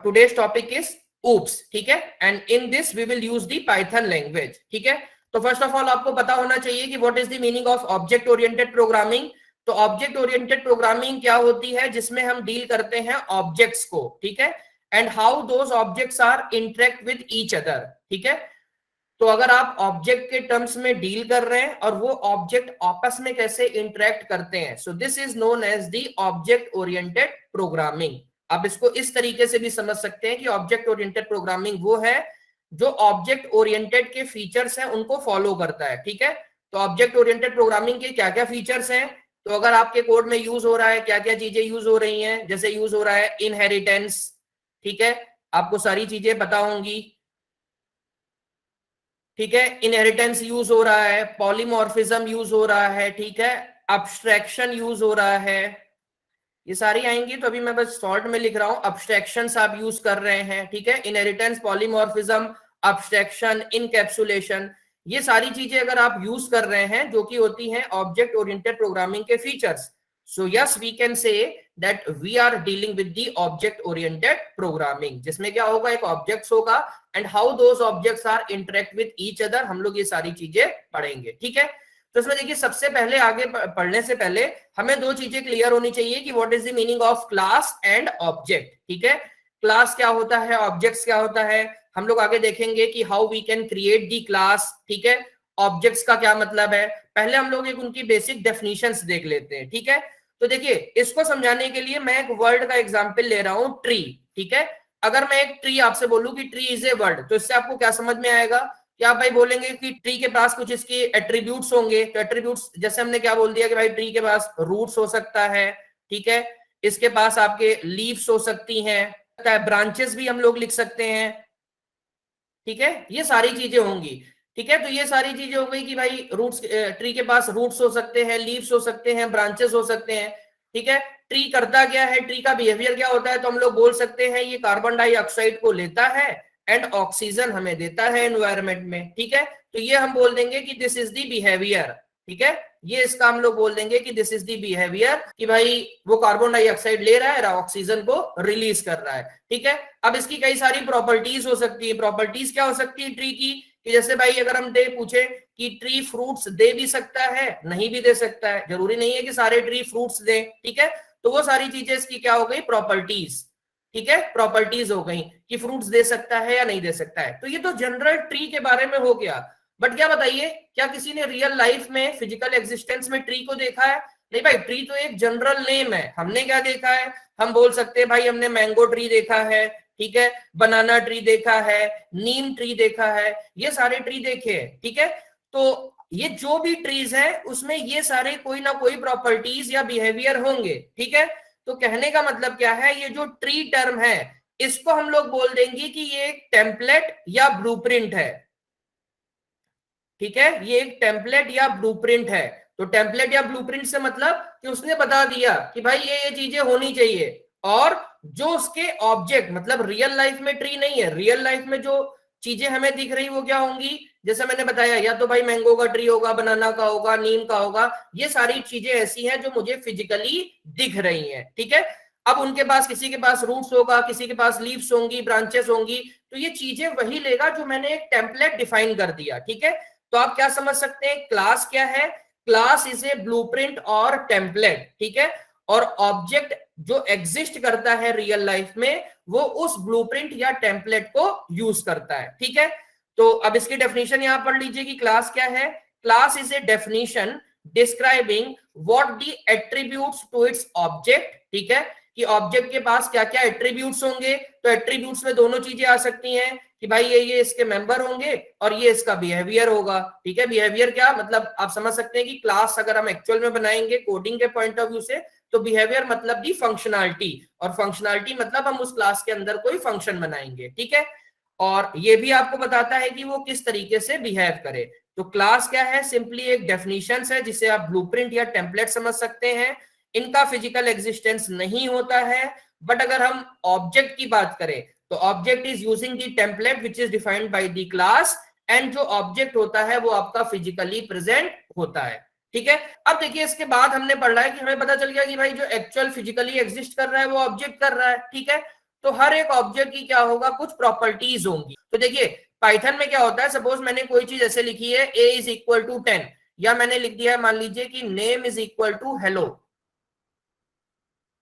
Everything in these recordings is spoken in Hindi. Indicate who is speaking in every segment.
Speaker 1: today's topic is oops, ठीक है, and in this we will use the Python language, ठीक है। तो फर्स्ट ऑफ ऑल आपको पता होना चाहिए कि what is the meaning of object oriented programming. तो ऑब्जेक्ट ओरिएंटेड प्रोग्रामिंग क्या होती है, जिसमें हम डील करते हैं ऑब्जेक्ट्स को, ठीक है, and how those objects are interact with each other, ठीक है। तो अगर आप ऑब्जेक्ट के टर्म्स में डील कर रहे हैं और वो ऑब्जेक्ट आपस में कैसे इंटरेक्ट करते हैं, so this is known as the object oriented programming. आप इसको इस तरीके से भी समझ सकते हैं कि ऑब्जेक्ट ओरिएंटेड प्रोग्रामिंग वो है जो ऑब्जेक्ट ओरिएंटेड के फीचर्स हैं उनको फॉलो करता है, ठीक है। तो ऑब्जेक्ट ओरिएंटेड प्रोग्रामिंग के क्या क्या फीचर्स हैं, तो अगर आपके कोड में यूज हो रहा है, क्या क्या चीजें यूज हो रही हैं, जैसे यूज हो रहा है इनहेरिटेंस, ठीक है, आपको सारी चीजें पता होंगी, ठीक है, इनहेरिटेंस यूज हो रहा है, पॉलीमॉर्फिज्म यूज हो रहा है, ठीक है, अब्स्ट्रैक्शन यूज हो रहा है, ये सारी आएंगी। तो अभी मैं बस शॉर्ट में लिख रहा हूं, अब्स्ट्रैक्शंस आप यूज कर रहे हैं, ठीक है, इनहेरिटेंस, पॉलीमॉर्फिज्म, अब्स्ट्रैक्शन, इनकैप्सुलेशन, ये सारी चीजें अगर आप यूज कर रहे हैं जो कि होती हैं ऑब्जेक्ट ओरिएंटेड प्रोग्रामिंग के features, so yes we can say that we are dealing with the object oriented programming, जिसमें क्या होगा, एक ऑब्जेक्ट्स होगा and how those objects are interact with each other, हम लोग ये सारी चीजें पढ़ेंगे, ठीक है। तो इसमें देखिए सबसे पहले आगे पढ़ने से पहले हमें दो चीजें क्लियर होनी चाहिए कि what is the meaning of class and object, ठीक है। क्लास क्या होता है, ऑब्जेक्ट्स क्या होता है, हम लोग आगे देखेंगे कि how we can create the class, ठीक है। ऑब्जेक्ट्स का क्या मतलब है, पहले हम लोग एक उनकी बेसिक डेफिनेशंस देख लेते हैं, ठीक है। तो देखिए इसको समझाने के लिए मैं एक वर्ड का एग्जांपल ले रहा हूं, ट्री, ठीक है। अगर मैं एक ट्री आपसे बोलूं कि ट्री इज ए वर्ड, तो इससे आपको क्या समझ में आएगा कि आप भाई बोलेंगे कि ट्री के पास कुछ इसके एट्रीब्यूट्स होंगे। तो एट्रीब्यूट्स जैसे हमने क्या बोल दिया कि भाई ट्री के पास रूट्स हो सकता है, ठीक है, इसके पास आपके लीव्स हो सकती हैं, ब्रांचेस भी हम लोग लिख सकते हैं, ठीक है, ये सारी चीजें होंगी, ठीक है। तो ये सारी चीजें हो गई कि भाई रूट्स, ट्री के पास रूट्स हो सकते हैं, लीव्स हो सकते हैं, ब्रांचेस हो सकते हैं, ठीक है। ट्री करता क्या है, ट्री का बिहेवियर क्या होता है, तो हम लोग बोल सकते हैं ये कार्बन डाइऑक्साइड को लेता है एंड ऑक्सीजन हमें देता है एनवायरमेंट में, ठीक है। तो ये हम बोल देंगे कि दिस इज द बिहेवियर, ठीक है, ये इसका हम लोग बोल देंगे कि दिस इज द बिहेवियर, कि भाई वो कार्बन डाइऑक्साइड ले रहा है, ऑक्सीजन को रिलीज कर रहा है, ठीक है। अब इसकी कई सारी प्रॉपर्टीज हो सकती है। प्रॉपर्टीज क्या हो सकती है ट्री की, कि जैसे भाई अगर हम दे पूछे कि ट्री फ्रूट्स दे भी सकता है, नहीं भी दे सकता है, जरूरी नहीं है कि सारे ट्री फ्रूट्स दे, ठीक है। तो वो सारी चीजें इसकी क्या हो गई, प्रॉपर्टीज, ठीक है, प्रॉपर्टीज हो गई कि फ्रूट्स दे सकता है या नहीं दे सकता है। तो ये तो जनरल ट्री के बारे में हो गया। बट क्या बताइए, क्या किसी ने रियल लाइफ में फिजिकल एग्जिस्टेंस में ट्री को देखा है? नहीं भाई, ट्री तो एक जनरल नेम है। हमने क्या देखा है, हम बोल सकते हैं भाई हमने मैंगो ट्री देखा है, ठीक है, बनाना ट्री देखा है, नीम ट्री देखा है, ये सारे ट्री देखे हैं, ठीक है। तो ये जो भी ट्रीज है उसमें ये सारे कोई ना कोई प्रॉपर्टीज या बिहेवियर होंगे, ठीक है। तो कहने का मतलब क्या है, ये जो ट्री टर्म है इसको हम लोग बोल देंगे कि ये एक टेम्पलेट या ब्लूप्रिंट है, ठीक है, ये एक टेम्पलेट या ब्लूप्रिंट है। तो टेम्पलेट या ब्लूप्रिंट से मतलब कि उसने बता दिया कि भाई ये चीजें होनी चाहिए, और जो उसके ऑब्जेक्ट, मतलब रियल लाइफ में ट्री नहीं है, रियल लाइफ में जो चीजें हमें दिख रही वो क्या होंगी, जैसे मैंने बताया, या तो भाई मैंगो का ट्री होगा, बनाना का होगा, नीम का होगा, ये सारी चीजें ऐसी हैं जो मुझे फिजिकली दिख रही हैं, ठीक है। अब उनके पास, किसी के पास रूट्स होगा, किसी के पास लीव्स होंगी, ब्रांचेस होंगी, तो ये चीजें वही लेगा जो मैंने एक टेम्पलेट डिफाइन कर दिया, ठीक है। तो आप क्या समझ सकते हैं, क्लास क्या है, क्लास इज ए ब्लूप्रिंट और टेम्पलेट, ठीक है। और ऑब्जेक्ट जो एग्जिस्ट करता है रियल लाइफ में वो उस ब्लूप्रिंट या टेम्पलेट को यूज करता है, ठीक है। तो अब इसकी डेफिनेशन यहां पढ़ लीजिए कि क्लास क्या है। Class is a definition describing what the attributes to its object, ठीक है, कि ऑब्जेक्ट के पास क्या क्या एट्रीब्यूट्स होंगे। तो एट्रीब्यूट्स में दोनों चीजें आ सकती हैं कि भाई ये इसके मेंबर होंगे और ये इसका बिहेवियर होगा, ठीक है। बिहेवियर क्या मतलब, आप समझ सकते हैं कि क्लास अगर हम एक्चुअल में बनाएंगे कोडिंग के पॉइंट ऑफ व्यू से, तो बिहेवियर मतलब दी फंक्शनैलिटी, और फंक्शनैलिटी मतलब हम उस क्लास के अंदर कोई फंक्शन बनाएंगे, ठीक है। और ये भी आपको बताता है कि वो किस तरीके से बिहेव करे। तो क्लास क्या है, सिंपली एक डेफिनेशन है जिसे आप ब्लूप्रिंट या टेम्पलेट समझ सकते हैं। इनका फिजिकल एग्जिस्टेंस नहीं होता है, बट अगर हम ऑब्जेक्ट की बात करें तो object is using the template which is defined by the class, and जो ऑब्जेक्ट होता है वो आपका फिजिकली प्रेजेंट होता है, ठीक है। अब देखिए इसके बाद हमने पढ़ा है कि हमें पता चल गया कि भाई जो एक्चुअल फिजिकली एग्जिस्ट कर रहा है वो ऑब्जेक्ट कर रहा है, ठीक है। तो हर एक ऑब्जेक्ट की क्या होगा, कुछ प्रॉपर्टीज होंगी। तो देखिए पाइथन में क्या होता है, सपोज मैंने कोई चीज ऐसे लिखी है a इज इक्वल टू 10, या मैंने लिख दिया है मान लीजिए कि name is equal to hello,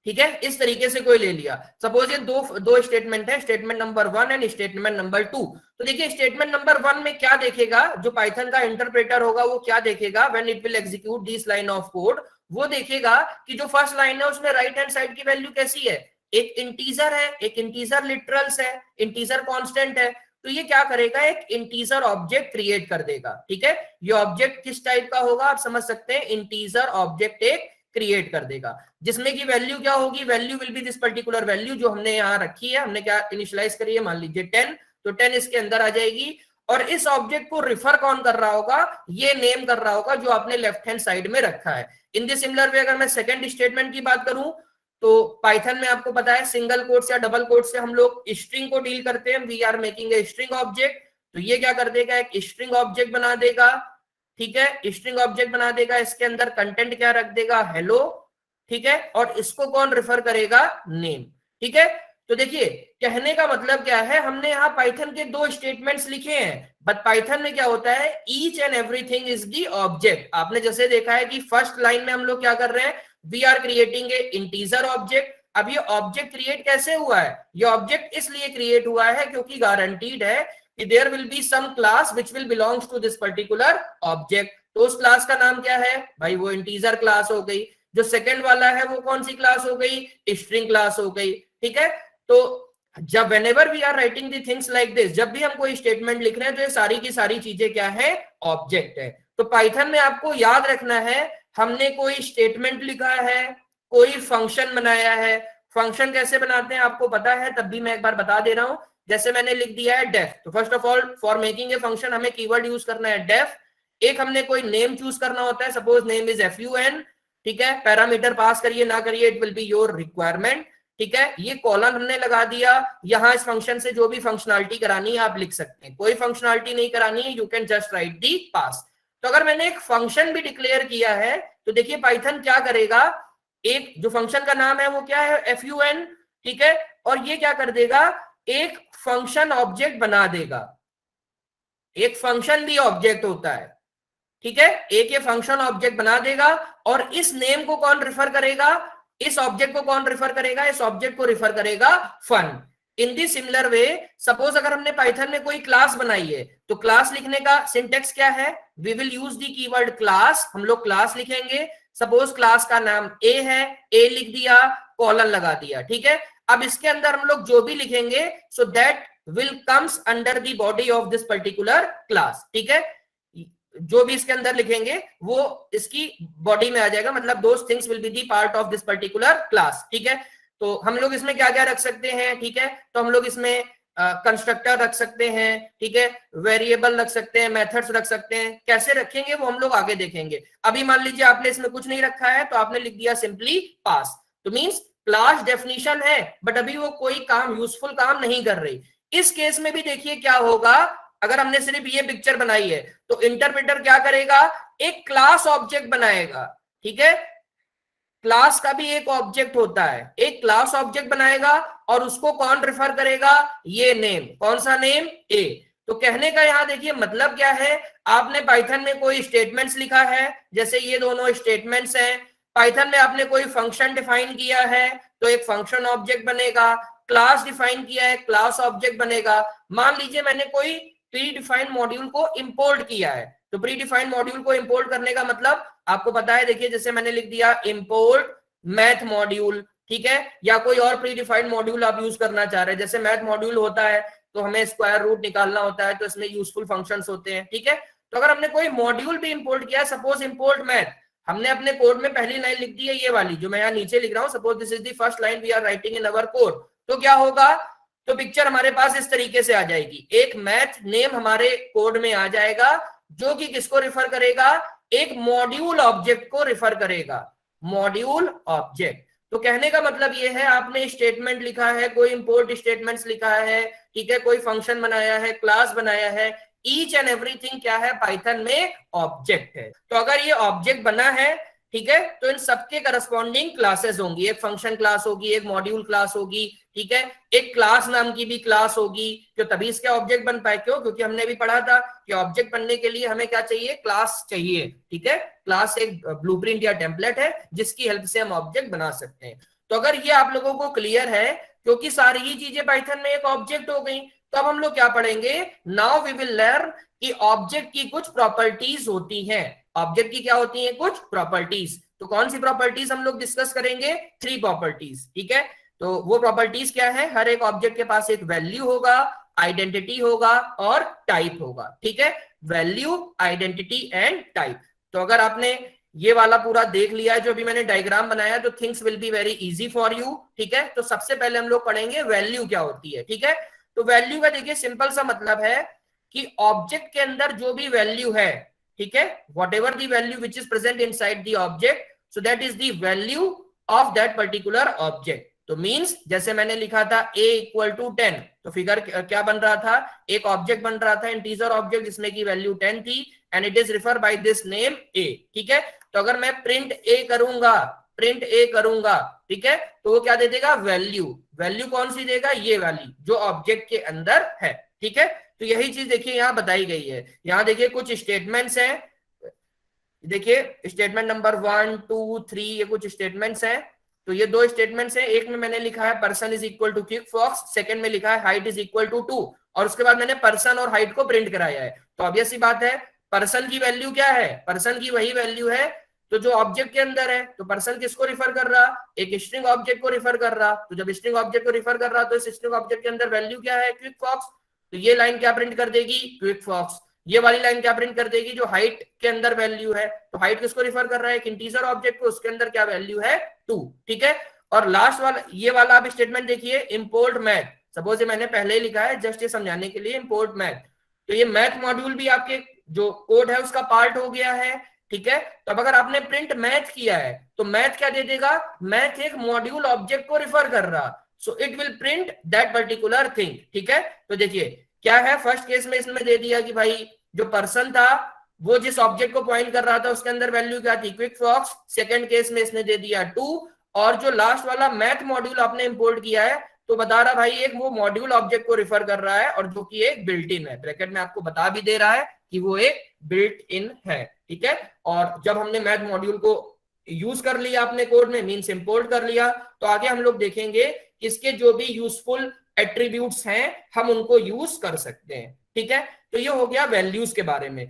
Speaker 1: ठीक है, इस तरीके से कोई ले लिया। सपोज ये दो स्टेटमेंट है, statement number 1 and statement number 2। तो देखिए स्टेटमेंट नंबर 1 में क्या देखेगा, जो पाइथन का इंटरप्रेटर होगा वो क्या देखेगा, when it will execute this line of code, वो देखेगा कि जो फर्स्ट लाइन है उसमें राइट हैंड साइड की वैल्यू कैसी है, एक इंटीजर है, एक इंटीजर लिटरल्स है, इंटीजर कांस्टेंट है। तो ये क्या करेगा, एक इंटीजर ऑब्जेक्ट क्रिएट कर देगा, ठीक है। ये ऑब्जेक्ट किस टाइप का होगा, आप समझ सकते हैं, इंटीजर ऑब्जेक्ट एक क्रिएट कर देगा, जिसमें की वैल्यू क्या होगी, value will be this particular value जो हमने यहाँ रखी है, हमने क्या इनिशियलाइज करी है, मान लीजिए 10, तो 10 इसके अंदर आ जाएगी। और इस ऑब्जेक्ट को रिफर कौन कर रहा होगा, ये नेम कर रहा होगा जो आपने लेफ्ट हैंड साइड में रखा है। इन द सिमिलर वे अगर मैं सेकंड स्टेटमेंट की बात करूं, तो पाइथन में आपको पता है सिंगल कोट्स या डबल कोट्स से हम लोग स्ट्रिंग को डील करते हैं, we are making a string object. तो ये क्या कर देगा, एक स्ट्रिंग ऑब्जेक्ट बना देगा, ठीक है, स्ट्रिंग ऑब्जेक्ट बना देगा, इसके अंदर कंटेंट क्या रख देगा, हेलो, ठीक है, और इसको कौन रेफर करेगा, नेम, ठीक है। तो देखिए कहने का मतलब क्या है, हमने यहाँ पाइथन के दो स्टेटमेंट्स लिखे हैं, बट पाइथन में क्या होता है, each and everything is the object. आपने जैसे देखा है कि फर्स्ट लाइन में हम लोग क्या कर रहे हैं, we are creating a integer object. अब ये ऑब्जेक्ट क्रिएट कैसे हुआ है, ये ऑब्जेक्ट इसलिए क्रिएट हुआ है क्योंकि गारंटीड है कि there will be some class which will belongs to this particular object. तो उस क्लास का नाम क्या है भाई, वो इंटीजर क्लास हो गई। जो सेकंड वाला है वो कौन सी क्लास हो गई, स्ट्रिंग क्लास हो गई, ठीक है। तो जब whenever we are writing the things like this, जब भी हम कोई स्टेटमेंट लिख रहे हैं तो ये सारी की सारी चीजें क्या है, ऑब्जेक्ट है। तो पाइथन में आपको याद रखना है, हमने कोई स्टेटमेंट लिखा है, कोई फंक्शन बनाया है। फंक्शन कैसे बनाते हैं आपको पता है, तब भी मैं एक बार बता दे रहा हूं। जैसे मैंने लिख दिया है डेफ, तो first of all for making a function हमें कीवर्ड यूज करना है डेफ। एक हमने कोई नेम चूज करना होता है, सपोज नेम इज FUN, ठीक है। पैरामीटर पास करिए ना करिए, it will be your requirement, ठीक है। ये कॉलन हमने लगा दिया, यहां इस फंक्शन से जो भी फंक्शनलिटी करानी है आप लिख सकते हैं, कोई फंक्शनलिटी नहीं करानी है, यू कैन जस्ट राइट दी पास। तो अगर मैंने एक फंक्शन भी डिक्लेयर किया है तो देखिए पाइथन क्या करेगा, एक जो फंक्शन का नाम है वो क्या है, FUN, ठीक है, और ये क्या कर देगा, एक फंक्शन ऑब्जेक्ट बना देगा। एक फंक्शन भी ऑब्जेक्ट होता है, ठीक है, एक ये फंक्शन ऑब्जेक्ट बना देगा। और इस नेम को कौन रिफर करेगा, इस ऑब्जेक्ट को कौन रिफर करेगा, इस ऑब्जेक्ट को रिफर करेगा fun. In the similar way suppose अगर हमने पाइथन में कोई क्लास बनाई है, तो क्लास लिखने का सिंटेक्स क्या है, we will use the keyword class, हम लोग क्लास लिखेंगे। सपोज क्लास का नाम ए है, ए लिख दिया, कॉलन लगा दिया, ठीक है। अब इसके अंदर हम लोग जो भी लिखेंगे so that will comes under the body of this particular class, ठीक है। जो भी इसके अंदर लिखेंगे वो इसकी बॉडी में आ जाएगा, मतलब those things will be the part of this particular class, ठीक है। तो हम लोग इसमें क्या क्या रख सकते हैं, ठीक है, तो हम लोग इसमें कंस्ट्रक्टर रख सकते हैं, ठीक है, वेरिएबल रख सकते हैं, मेथड्स रख सकते हैं। कैसे रखेंगे वो हम लोग आगे देखेंगे। अभी मान लीजिए आपने इसमें कुछ नहीं रखा है तो आपने लिख दिया सिंपली पास, तो मींस क्लास डेफिनेशन है बट अभी वो कोई काम, यूजफुल काम नहीं कर रही। इस केस में भी देखिए क्या होगा, अगर हमने सिर्फ ये पिक्चर बनाई है तो इंटरप्रेटर क्या करेगा, एक क्लास ऑब्जेक्ट बनाएगा, ठीक है। क्लास का भी एक ऑब्जेक्ट होता है, एक क्लास ऑब्जेक्ट बनाएगा और उसको कौन रिफर करेगा, ये नेम, कौन सा नेम, ए। तो कहने का यहां देखिए मतलब क्या है, आपने पाइथन में कोई स्टेटमेंट्स लिखा है, जैसे ये दोनों स्टेटमेंट्स हैं। पाइथन में आपने कोई फंक्शन डिफाइन किया है तो एक फंक्शन ऑब्जेक्ट बनेगा, क्लास डिफाइन किया है, क्लास ऑब्जेक्ट बनेगा। मान लीजिए मैंने कोई प्री डिफाइंड मॉड्यूल को इंपोर्ट किया है, तो प्री डिफाइंड मॉड्यूल को इंपोर्ट करने का मतलब आपको पता है, देखिए जैसे मैंने लिख दिया इंपोर्ट मैथ मॉड्यूल, ठीक है, या कोई और प्री डिफाइंड मॉड्यूल आप यूज करना चाह रहे हैं। जैसे मैथ मॉड्यूल होता है तो हमें स्क्वायर रूट निकालना होता है, तो इसमें यूजफुल फंक्शंस होते हैं, ठीक है। तो अगर हमने कोई मॉड्यूल भी इंपोर्ट किया, सपोज इंपोर्ट मैथ, हमने अपने कोड में पहली लाइन लिख दी है ये वाली जो मैं यहाँ नीचे लिख रहा हूँ, suppose this is the first line we are writing in our code, तो क्या होगा, तो पिक्चर हमारे पास इस तरीके से आ जाएगी, एक मैथ नेम हमारे कोड में आ जाएगा जो कि किसको रिफर करेगा, एक मॉड्यूल ऑब्जेक्ट को रिफर करेगा, मॉड्यूल ऑब्जेक्ट। तो कहने का मतलब ये है, आपने स्टेटमेंट लिखा है, कोई इंपोर्ट स्टेटमेंट्स लिखा है, ठीक है, कोई फंक्शन बनाया है, क्लास बनाया है, ईच एंड एवरीथिंग क्या है पाइथन में, ऑब्जेक्ट है। तो अगर ये ऑब्जेक्ट बना है, ठीक है, तो इन सबके करस्पॉन्डिंग क्लासेस होंगी, एक फंक्शन क्लास होगी, एक मॉड्यूल क्लास होगी, ठीक है, एक क्लास नाम की भी क्लास होगी, जो तभी इसके ऑब्जेक्ट बन पाए। क्यों? क्योंकि हमने भी पढ़ा था कि ऑब्जेक्ट बनने के लिए हमें क्या चाहिए, क्लास चाहिए, ठीक है। क्लास एक ब्लूप्रिंट या टेम्पलेट है जिसकी हेल्प से हम ऑब्जेक्ट बना सकते हैं। तो अगर ये आप लोगों को क्लियर है, क्योंकि सारी ही चीजें पाइथन में एक ऑब्जेक्ट हो गई, तो अब हम लोग क्या पढ़ेंगे, नाउ वी विल लर्न कि ऑब्जेक्ट की कुछ प्रॉपर्टीज होती हैं। ऑब्जेक्ट की क्या होती है, कुछ प्रॉपर्टीज। तो कौन सी प्रॉपर्टीज हम लोग डिस्कस करेंगे, 3 प्रॉपर्टीज, ठीक है। तो वो प्रॉपर्टीज क्या है, हर एक ऑब्जेक्ट के पास एक वैल्यू होगा, आइडेंटिटी होगा और टाइप होगा, ठीक है। Value, identity and type. तो अगर आपने ये वाला पूरा देख लिया है जो अभी मैंने डायग्राम बनाया, तो things will be very easy for you, ठीक है। तो सबसे पहले हम लोग पढ़ेंगे वैल्यू क्या होती है, ठीक है। तो वैल्यू का देखिए सिंपल सा मतलब है कि ऑब्जेक्ट के अंदर जो भी वैल्यू है, ठीक है, what ever the value which is present in side the object, so that is the value of that particular object. तो मींस जैसे मैंने लिखा था a इक्वल टू 10, तो फिगर क्या बन रहा था, एक ऑब्जेक्ट बन रहा था, इंटीजर ऑब्जेक्ट जिसमें की वैल्यू 10 थी, and it is refer by this name a, ठीक है। तो अगर मैं प्रिंट a करूंगा, प्रिंट a करूंगा, ठीक है, तो वो क्या दे देगा, वैल्यू। वैल्यू कौन सी देगा, ये वाली जो ऑब्जेक्ट के अंदर है, ठीक है। तो यही चीज देखिए यहां बताई गई है। यहां देखिए कुछ स्टेटमेंट्स हैं, देखिए स्टेटमेंट नंबर 1 2 3, ये कुछ स्टेटमेंट्स हैं। तो ये 2 स्टेटमेंट्स हैं, एक में मैंने लिखा है person is equal to quick fox, second में लिखा है हाइट इज इक्वल टू 2, और उसके बाद मैंने पर्सन और हाइट को प्रिंट कराया है। तो ऑब्वियस सी बात है, पर्सन की वैल्यू क्या है, पर्सन की वही वैल्यू है तो जो ऑब्जेक्ट के अंदर है। तो पर्सन किसको रिफर कर रहा, एक स्ट्रिंग ऑब्जेक्ट को रिफर कर रहा। तो जब स्ट्रिंग ऑब्जेक्ट को रिफर कर रहा, तो इस स्ट्रिंग ऑब्जेक्ट के अंदर वैल्यू क्या है, क्विक फॉक्स। तो ये लाइन क्या प्रिंट कर देगी, क्विक फॉक्स। ये वाली लाइन क्या प्रिंट कर देगी, जो हाइट के अंदर वैल्यू है, तो हाइट किसको रिफर कर रहा है, एक इंटीजर ऑब्जेक्ट को, उसके अंदर क्या वैल्यू है, 2, ठीक है। और लास्ट वाला, ये वाला आप स्टेटमेंट देखिए, इंपोर्ट मैथ। सपोज ये मैंने पहले ही लिखा है जस्ट ये समझाने के लिए, इंपोर्ट मैथ। तो ये मैथ मॉड्यूल भी आपके जो कोड है उसका पार्ट हो गया है, ठीक है। तो अब अगर आपने प्रिंट मैथ किया है, तो मैथ क्या दे देगा, मैथ एक मॉड्यूल ऑब्जेक्ट को रिफर कर रहा, so it will print that particular thing, ठीक है। तो देखिए क्या है, फर्स्ट केस में इसमें दे दिया कि भाई जो पर्सन था वो जिस ऑब्जेक्ट को पॉइंट कर रहा था उसके अंदर वैल्यू क्या थी, क्विक फॉक्स। सेकंड केस में इसने दे दिया 2, और जो लास्ट वाला मैथ मॉड्यूल आपने इंपोर्ट किया है, तो बता रहा भाई एक वो मॉड्यूल ऑब्जेक्ट को रिफर कर रहा है, और जो कि एक बिल्ट इन है, ब्रैकेट में आपको बता भी दे रहा है कि वो एक बिल्ट इन है, ठीक है। और जब हमने मैथ मॉड्यूल को यूज कर लिया अपने कोड में, मींस इंपोर्ट कर लिया, तो आगे हम लोग देखेंगे इसके जो भी यूजफुल एट्रीब्यूट्स हैं हम उनको यूज कर सकते हैं, ठीक है। तो ये हो गया वैल्यूज के बारे में।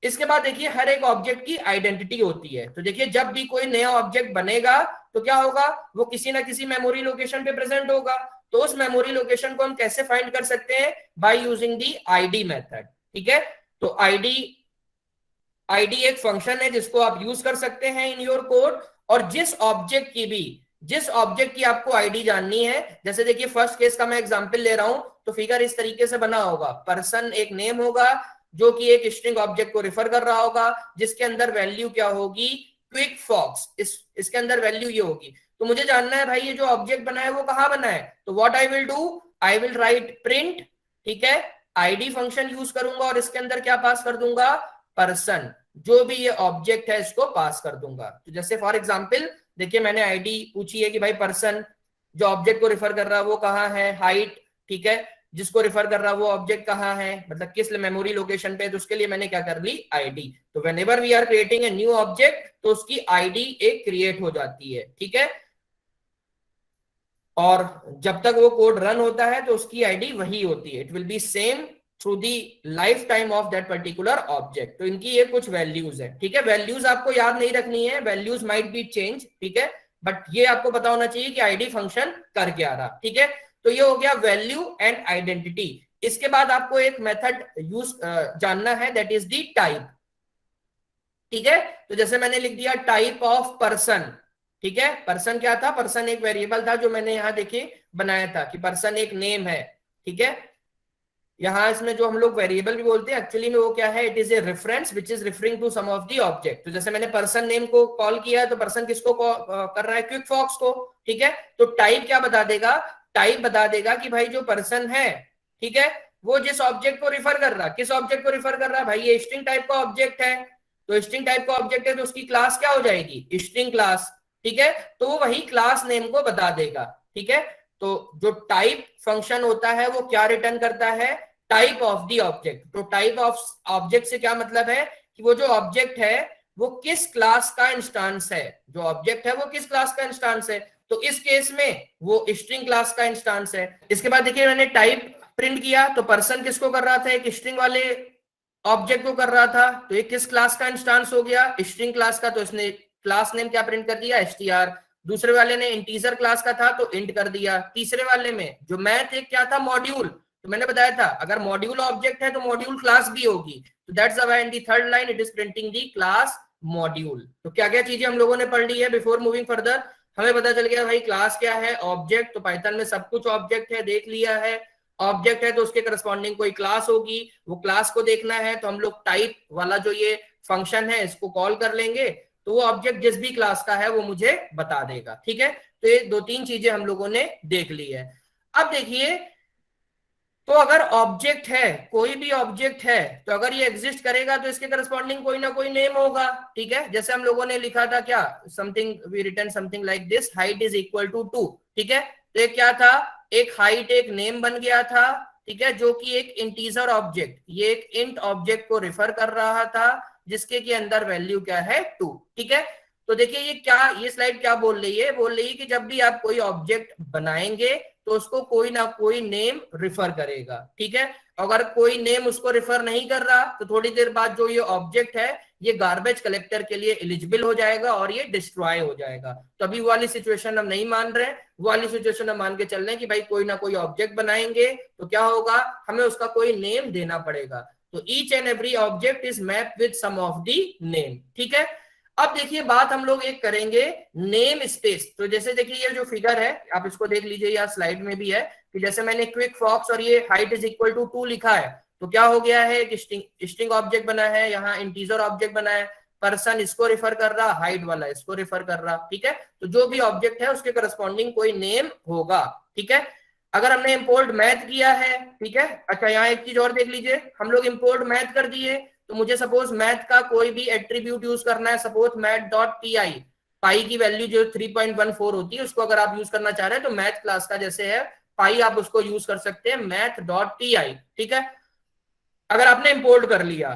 Speaker 1: इसके बाद देखिए हर एक ऑब्जेक्ट की आइडेंटिटी होती है। तो देखिए जब भी कोई नया ऑब्जेक्ट बनेगा तो क्या होगा, वो किसी ना किसी मेमोरी लोकेशन पे प्रेजेंट होगा। तो उस मेमोरी लोकेशन को हम कैसे फाइंड कर सकते हैं, by using the ID method, ठीक है। तो आईडी एक फंक्शन है जिसको आप यूज कर सकते हैं इन योर कोड, और जिस ऑब्जेक्ट की आपको आईडी जाननी है, जैसे देखिए फर्स्ट केस का मैं एग्जांपल ले रहा हूं, तो फिगर इस तरीके से बना होगा, पर्सन एक नेम होगा जो कि एक स्ट्रिंग ऑब्जेक्ट को रिफर कर रहा होगा, जिसके अंदर वैल्यू क्या होगी, क्विक फॉक्स। इसके अंदर वैल्यू ये होगी। तो मुझे जानना है भाई ये जो ऑब्जेक्ट बना है वो कहां बना है, तो what I will do, I will write print, ठीक है, आईडी फंक्शन यूज करूंगा और इसके अंदर क्या पास कर दूंगा, पर्सन, जो भी ये ऑब्जेक्ट है इसको पास कर दूंगा। तो जैसे फॉर एग्जांपल देखिए मैंने आईडी पूछी है कि भाई पर्सन जो ऑब्जेक्ट को रिफर कर रहा है वो कहाँ है, हाइट, ठीक है, जिसको रिफर कर रहा है वो ऑब्जेक्ट कहाँ है, मतलब किस मेमोरी लोकेशन पे, तो उसके लिए मैंने क्या कर ली, आईडी। तो whenever we are creating a new object, तो उसकी आईडी एक क्रिएट हो जाती है, ठीक है। और जब तक वो कोड रन होता है तो उसकी आईडी वही होती है, it will be same through the life time of that particular object. तो इनकी ये कुछ वैल्यूज है, ठीक है। वैल्यूज आपको याद नहीं रखनी है, वैल्यूज माइट बी चेंज, ठीक है, बट ये आपको पता होना चाहिए कि आईडी फंक्शन कर क्या रहा, ठीक है। तो ये हो गया वैल्यू एंड आइडेंटिटी। इसके बाद आपको एक मेथड यूज जानना है, दैट इज दी टाइप, ठीक है। तो जैसे मैंने लिख दिया टाइप ऑफ पर्सन, ठीक है। पर्सन क्या था, पर्सन एक वेरिएबल था जो मैंने यहां देखिए बनाया था कि पर्सन एक नेम है, ठीक है। यहां इसमें जो हम लोग वेरिएबल भी बोलते हैं, एक्चुअली में वो क्या है, it is a reference which is referring to some of the object. तो जैसे मैंने पर्सन नेम को कॉल किया, तो पर्सन किसको कर रहा है, क्विक फॉक्स को, ठीक है। तो टाइप क्या बता देगा, टाइप बता देगा कि भाई जो पर्सन है, ठीक है, वो जिस ऑब्जेक्ट को रिफर कर रहा है, किस ऑब्जेक्ट को रिफर कर रहा है, भाई ये स्ट्रिंग टाइप का ऑब्जेक्ट है, तो स्ट्रिंग टाइप का ऑब्जेक्ट है तो उसकी क्लास क्या हो जाएगी, स्ट्रिंग क्लास, ठीक है। तो वो वही क्लास नेम को बता देगा, ठीक है। तो जो टाइप फंक्शन होता है वो क्या रिटर्न करता है, टाइप ऑफ द ऑब्जेक्ट। तो टाइप ऑफ ऑब्जेक्ट से क्या मतलब है कि वो जो ऑब्जेक्ट है वो किस क्लास का इंस्टांस है, जो ऑब्जेक्ट है वो किस क्लास का इंस्टांस है। तो इस केस में वो स्ट्रिंग क्लास का इंस्टांस है। इसके बाद देखिए मैंने टाइप प्रिंट किया तो पर्सन किसको कर रहा था, एक स्ट्रिंग वाले ऑब्जेक्ट को कर रहा था, तो ये किस क्लास का इंस्टांस हो गया, स्ट्रिंग क्लास का, तो इसने क्लास नेम क्या प्रिंट कर दिया, str। दूसरे वाले ने इंटीजर क्लास का था तो इंट कर दिया। तीसरे वाले में जो मैथ एक क्या था, मॉड्यूल, तो मैंने बताया था अगर मॉड्यूल ऑब्जेक्ट है तो मॉड्यूल क्लास भी होगी, तो that's why in the third line it is printing the class module. तो क्या क्या चीजें हम लोगों ने पढ़ ली है बिफोर मूविंग फर्दर, हमें पता चल गया भाई क्लास क्या है, ऑब्जेक्ट, तो पाइथन में सब कुछ ऑब्जेक्ट है, देख लिया है। ऑब्जेक्ट है तो उसके करस्पॉन्डिंग कोई क्लास होगी, वो क्लास को देखना है तो हम लोग टाइप वाला जो ये फंक्शन है इसको कॉल कर लेंगे, तो वो ऑब्जेक्ट जिस भी क्लास का है वो मुझे बता देगा, ठीक है। तो ये दो तीन चीजें हम लोगों ने देख ली है। अब देखिए, तो अगर ऑब्जेक्ट है, कोई भी ऑब्जेक्ट है, तो अगर ये एग्जिस्ट करेगा तो इसके करस्पॉन्डिंग कोई ना कोई नेम होगा, ठीक है। जैसे हम लोगों ने लिखा था क्या, something we return something like this, height is equal to 2, ठीक है। तो एक क्या था, एक हाइट एक नेम बन गया था, ठीक है, जो कि एक इंटीजर ऑब्जेक्ट, ये एक इंट ऑब्जेक्ट को रिफर कर रहा था जिसके के अंदर वैल्यू क्या है 2, ठीक है। तो देखिए ये क्या, ये स्लाइड क्या बोल रही है, बोल रही है कि जब भी आप कोई ऑब्जेक्ट बनाएंगे तो उसको कोई ना कोई नेम रिफर करेगा, ठीक है। अगर कोई नेम उसको रिफर नहीं कर रहा तो थोड़ी देर बाद जो ये ऑब्जेक्ट है ये गार्बेज कलेक्टर के लिए एलिजिबल हो जाएगा और ये डिस्ट्रॉय हो जाएगा। तो अभी वो वाली सिचुएशन हम नहीं मान रहे, वो वाली सिचुएशन हम मान के चल रहे हैं कि भाई कोई ना कोई ऑब्जेक्ट बनाएंगे तो क्या होगा, हमें उसका कोई नेम देना पड़ेगा। तो each and every object is map with some of the name, ठीक है। अब देखिए बात हम लोग एक करेंगे नेम स्पेस। तो जैसे देखिए ये जो फिगर है आप इसको देख लीजिए, या स्लाइड में भी है कि जैसे मैंने क्विक फॉक्स और ये हाइट इज इक्वल टू 2 लिखा है, तो क्या हो गया है कि स्ट्रिंग ऑब्जेक्ट बना है, यहाँ इंटीजर ऑब्जेक्ट बना है, पर्सन इसको रिफर कर रहा, हाइट वाला इसको रिफर कर रहा, ठीक है। तो जो भी ऑब्जेक्ट है उसके करस्पॉन्डिंग कोई नेम होगा, ठीक है। अगर हमने इंपोर्ट मैथ किया है, ठीक है, अच्छा यहाँ एक चीज और देख लीजिए, हम लोग इंपोर्ट मैथ कर दिए तो मुझे सपोज मैथ का कोई भी एट्रीब्यूट यूज करना है, सपोज मैथ डॉट पी, पाई की वैल्यू जो 3.14 होती है उसको अगर आप यूज करना चाह रहे हैं तो मैथ क्लास का जैसे है पाई आप उसको यूज कर सकते हैं मैथ डॉट पी, ठीक है। अगर आपने इंपोर्ट कर लिया,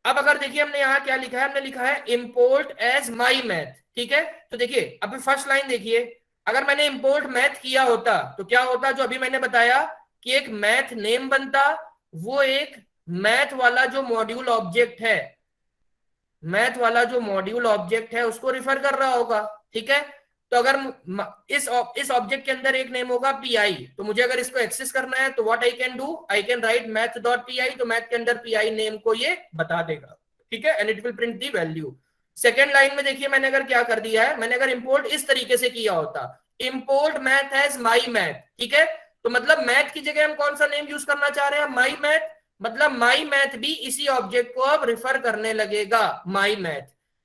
Speaker 1: अब अगर देखिए हमने यहाँ क्या लिखा है, हमने लिखा है इंपोर्ट एज माई मैथ, ठीक है। तो देखिए अभी फर्स्ट लाइन देखिए, अगर मैंने इंपोर्ट मैथ किया होता तो क्या होता, जो अभी मैंने बताया कि एक मैथ नेम बनता, वो एक मैथ वाला जो मॉड्यूल ऑब्जेक्ट है, मैथ वाला जो मॉड्यूल ऑब्जेक्ट है उसको रिफर कर रहा होगा, ठीक है। तो अगर इस ऑब्जेक्ट के अंदर एक नेम होगा पी, तो मुझे अगर इसको एक्सेस करना है तो what I can do, I can right math dot P, तो मैथ के अंदर पी नेम को ये बता देगा, ठीक है, and it will print the value. Second line में देखिए मैंने अगर क्या कर दिया है, मैंने अगर इंपोर्ट इस तरीके से किया होता, import math as my math, ठीक है। तो मतलब मैथ की जगह हम कौन सा नेम यूज करना चाह रहे हैं, माई मैथ, मतलब माई मैथ भी इसी ऑब्जेक्ट को अब रिफर करने लगेगा, माई मैथ।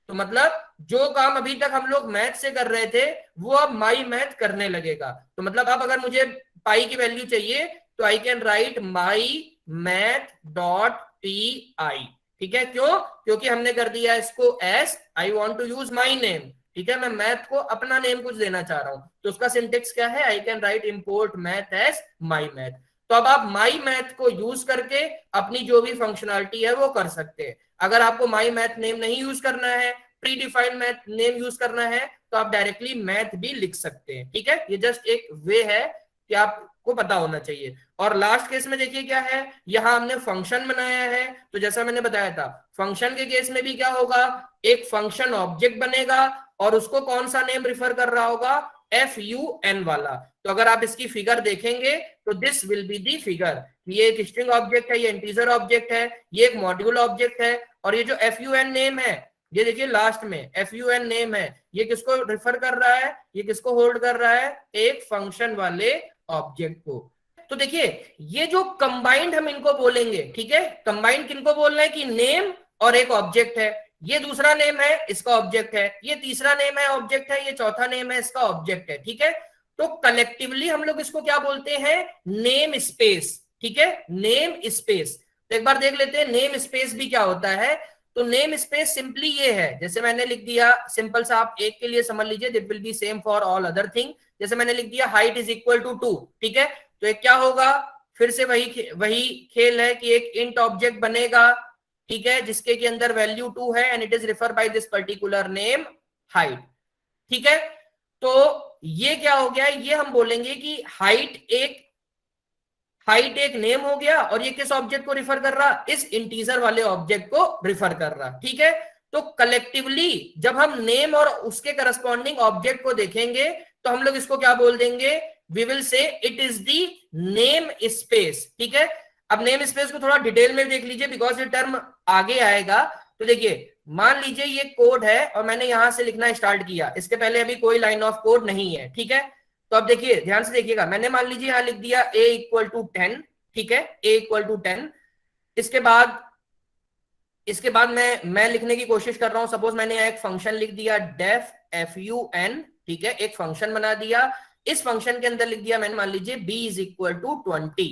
Speaker 1: तो मतलब जो काम अभी तक हम लोग मैथ से कर रहे थे वो अब माई मैथ करने लगेगा। तो मतलब अब अगर मुझे पाई की वैल्यू चाहिए तो I can write my math dot P I, ठीक है। क्यों, क्योंकि हमने कर दिया इसको as I want to use my name, ठीक है, मैं मैथ को अपना नेम कुछ देना चाह रहा हूं, तो उसका सिंटेक्स क्या है, I can write import math as my math. तो अब आप माई मैथ को यूज करके अपनी जो भी फंक्शनलिटी है वो कर सकते हैं। अगर आपको माई मैथ नेम नहीं यूज करना है, pre defined math name use करना है, तो आप डायरेक्टली मैथ भी लिख सकते हैं, ठीक है। ये जस्ट एक वे है कि आपको पता होना चाहिए। और लास्ट केस में देखिए क्या है, यहां हमने फंक्शन बनाया है, तो जैसा मैंने बताया था फंक्शन के केस में भी क्या होगा, एक फंक्शन ऑब्जेक्ट बनेगा और उसको कौन सा नेम रिफर कर रहा होगा, FUN वाला। तो अगर आप इसकी फिगर देखेंगे तो this will be the figure, ये एक स्ट्रिंग ऑब्जेक्ट है, ये इंटीजर ऑब्जेक्ट है, ये एक मॉड्यूल ऑब्जेक्ट है, और ये जो FUN नेम है, ये देखिए लास्ट में FUN नेम है, ये किसको रिफर कर रहा है, ये किसको होल्ड कर रहा है, एक फंक्शन वाले ऑब्जेक्ट को। तो देखिए ये जो कंबाइंड हम इनको बोलेंगे, ठीक है, कंबाइंड किनको बोल रहे हैं कि नेम और एक ऑब्जेक्ट है, ये दूसरा नेम है इसका ऑब्जेक्ट है, ये तीसरा नेम है ऑब्जेक्ट है, ये चौथा नेम है इसका ऑब्जेक्ट है, ठीक है। तो कलेक्टिवली हम लोग इसको क्या बोलते हैं, नेम स्पेस, ठीक है, नेम स्पेस। तो एक बार देख लेते हैं नेम स्पेस भी क्या होता है। तो नेम स्पेस सिंपली ये है, जैसे मैंने लिख दिया सिंपल सा, आप एक के लिए समझ लीजिए, that will be same for all other thing. जैसे मैंने लिख दिया हाइट इज इक्वल टू 2, ठीक है, तो एक क्या होगा, फिर से वही खेल है कि एक इंट ऑब्जेक्ट बनेगा, ठीक है, जिसके के अंदर वैल्यू 2 है and it is refer by this particular name height, ठीक है। तो ये क्या हो गया, ये हम बोलेंगे कि हाइट एक नेम हो गया, और ये किस ऑब्जेक्ट को रिफर कर रहा, इस इंटीजर वाले ऑब्जेक्ट को रिफर कर रहा, ठीक है। तो कलेक्टिवली जब हम नेम और उसके करस्पॉन्डिंग ऑब्जेक्ट को देखेंगे तो हम लोग इसको क्या बोल देंगे, we will say it is the name space, ठीक है। अब नेम स्पेस को थोड़ा डिटेल में देख लीजिए बिकॉज ये टर्म आगे आएगा। तो देखिए मान लीजिए ये कोड है और मैंने यहां से लिखना स्टार्ट किया, इसके पहले अभी कोई लाइन ऑफ कोड नहीं है, ठीक है। तो अब देखिए ध्यान से देखिएगा, मैंने मान लीजिए यहां लिख दिया a इक्वल टू 10, ठीक है, a इक्वल टू 10। इसके बाद मैं लिखने की कोशिश कर रहा हूं, सपोज मैंने यहाँ एक फंक्शन लिख दिया डेफ fun, ठीक है, एक फंक्शन बना दिया, इस फंक्शन के अंदर लिख दिया मैंने मान लीजिए b इज इक्वल टू 20,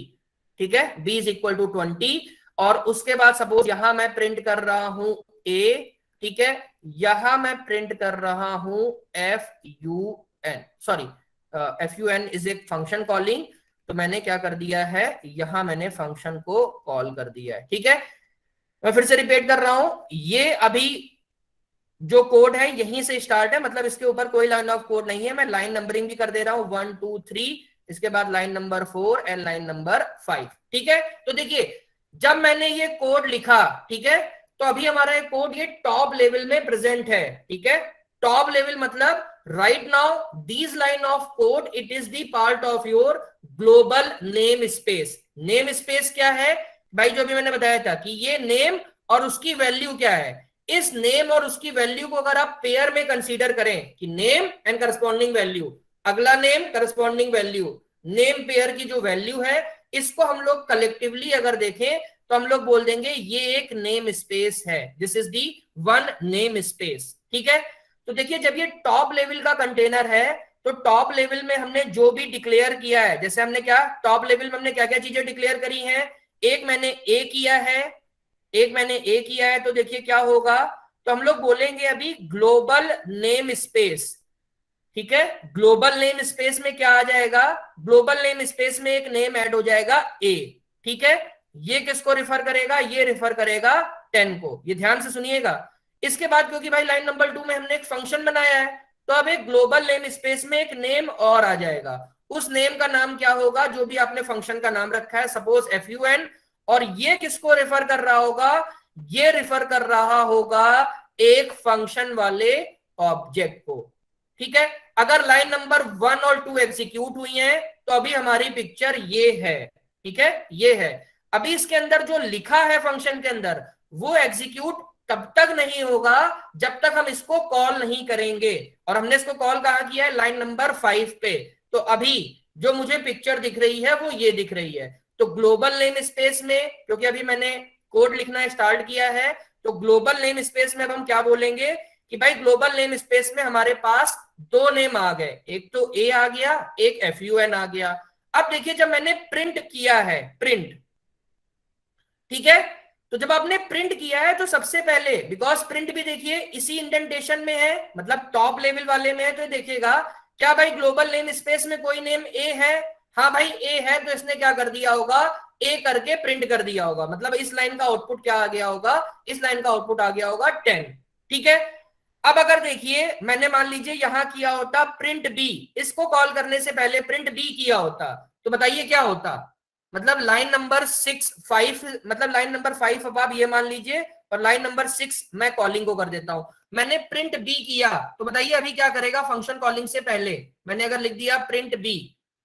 Speaker 1: ठीक है, b इज इक्वल टू 20। और उसके बाद सपोज यहां मैं प्रिंट कर रहा हूं a, ठीक है, यहां मैं प्रिंट कर रहा हूं fun इज एक फंक्शन कॉलिंग, तो मैंने क्या कर दिया है, यहां मैंने फंक्शन को कॉल कर दिया है, ठीक है। मैं फिर से रिपीट कर रहा हूं, ये अभी जो कोड है यहीं से स्टार्ट है, मतलब इसके ऊपर कोई लाइन ऑफ कोड नहीं है, मैं लाइन नंबरिंग भी कर दे रहा हूं 1 2 3, इसके बाद line number 4 and line number 5, ठीक है। तो देखिए जब मैंने ये कोड लिखा, ठीक है, तो अभी हमारा ये कोड ये टॉप लेवल में प्रेजेंट है, ठीक है। टॉप लेवल मतलब right now this line of code it is the part of your global name space. Name space क्या है भाई, जो भी मैंने बताया था कि ये नेम और उसकी वैल्यू क्या है, इस नेम और उसकी वैल्यू को अगर आप पेयर में कंसीडर करें कि नेम एंड करस्पॉन्डिंग वैल्यू, अगला name corresponding value, name pair की जो वैल्यू है, इसको हम लोग कलेक्टिवली अगर देखें तो हम लोग बोल देंगे ये एक नेम स्पेस है, this is the one name space, ठीक है। तो देखिए जब ये टॉप लेवल का कंटेनर है तो टॉप लेवल में हमने जो भी डिक्लेयर किया है, जैसे हमने क्या टॉप लेवल में हमने क्या क्या चीजें डिक्लेयर करी हैं, एक मैंने ए किया है, तो देखिए क्या होगा, तो हम लोग बोलेंगे अभी ग्लोबल नेम स्पेस, ठीक है। ग्लोबल नेम स्पेस में क्या आ जाएगा, ग्लोबल नेम स्पेस में एक नेम ऐड हो जाएगा ए, ठीक है। ये किसको रिफर करेगा, ये रिफर करेगा 10 को, ये ध्यान से सुनिएगा। इसके बाद क्योंकि भाई लाइन नंबर 2 में हमने एक फंक्शन बनाया है, तो अब एक ग्लोबल नेम स्पेस में एक नेम और आ जाएगा, उस नेम का नाम क्या होगा, जो भी आपने फंक्शन का नाम रखा है, सपोज fun, और ये किसको रेफर कर रहा होगा, ये रेफर कर रहा होगा एक फंक्शन वाले ऑब्जेक्ट को, ठीक है। अगर लाइन नंबर 1 और 2 एग्जीक्यूट हुई हैं तो अभी हमारी पिक्चर ये है, ठीक है, ये है। अभी इसके अंदर जो लिखा है फंक्शन के अंदर वो एग्जीक्यूट तब तक नहीं होगा जब तक हम इसको कॉल नहीं करेंगे, और हमने इसको कॉल कहां किया है, लाइन नंबर 5 पे। तो अभी जो मुझे पिक्चर दिख रही है वो ये दिख रही है। तो ग्लोबल नेम स्पेस में क्योंकि अभी मैंने कोड लिखना स्टार्ट किया है, तो ग्लोबल नेम स्पेस में अब हम क्या बोलेंगे कि भाई ग्लोबल नेम स्पेस में हमारे पास 2 नेम आ गए, एक तो ए आ गया, एक fun आ गया। अब देखिए जब मैंने प्रिंट किया है, प्रिंट, ठीक है, तो जब आपने प्रिंट किया है तो सबसे पहले, बिकॉज प्रिंट भी देखिए इसी इंडेंटेशन में है, मतलब टॉप लेवल वाले में है, तो देखिएगा क्या भाई ग्लोबल नेम स्पेस में कोई नेम ए है, हाँ भाई ए है, तो इसने क्या कर दिया होगा, ए करके प्रिंट कर दिया होगा, मतलब इस लाइन का आउटपुट क्या आ गया होगा, इस लाइन का आउटपुट आ गया होगा 10, ठीक है। अब अगर देखिए मैंने मान लीजिए यहां किया होता प्रिंट बी, इसको कॉल करने से पहले प्रिंट बी किया होता, तो बताइए क्या होता, मतलब लाइन नंबर 5, मतलब लाइन नंबर 5 अब आप ये मान लीजिए, और लाइन नंबर 6 मैं कॉलिंग को कर देता हूं, मैंने प्रिंट बी किया, तो बताइए अभी क्या करेगा, फंक्शन कॉलिंग से पहले मैंने अगर लिख दिया प्रिंट बी,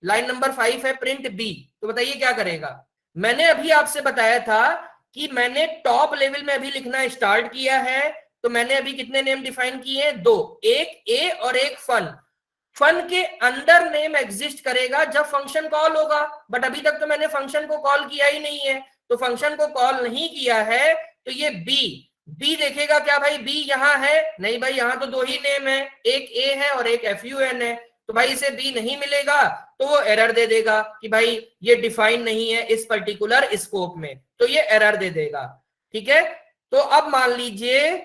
Speaker 1: लाइन नंबर 5 है प्रिंट बी, तो बताइए क्या करेगा। मैंने अभी आपसे बताया था कि मैंने टॉप लेवल में अभी लिखना स्टार्ट किया है, तो मैंने अभी कितने नेम डिफाइन किए हैं, 2, एक ए और एक फन। फन के अंदर नेम एग्जिस्ट करेगा जब फंक्शन कॉल होगा, बट अभी तक तो मैंने फंक्शन को कॉल किया ही नहीं है, तो फंक्शन को कॉल नहीं किया है, तो ये बी देखेगा क्या भाई, बी यहाँ है, नहीं भाई यहाँ तो 2 ही नेम है, एक ए है और एक fun है, तो भाई इसे बी नहीं मिलेगा, तो वो एरर दे देगा कि भाई ये डिफाइन नहीं है इस पर्टिकुलर स्कोप में, तो ये एरर दे देगा, ठीक है। तो अब मान लीजिए,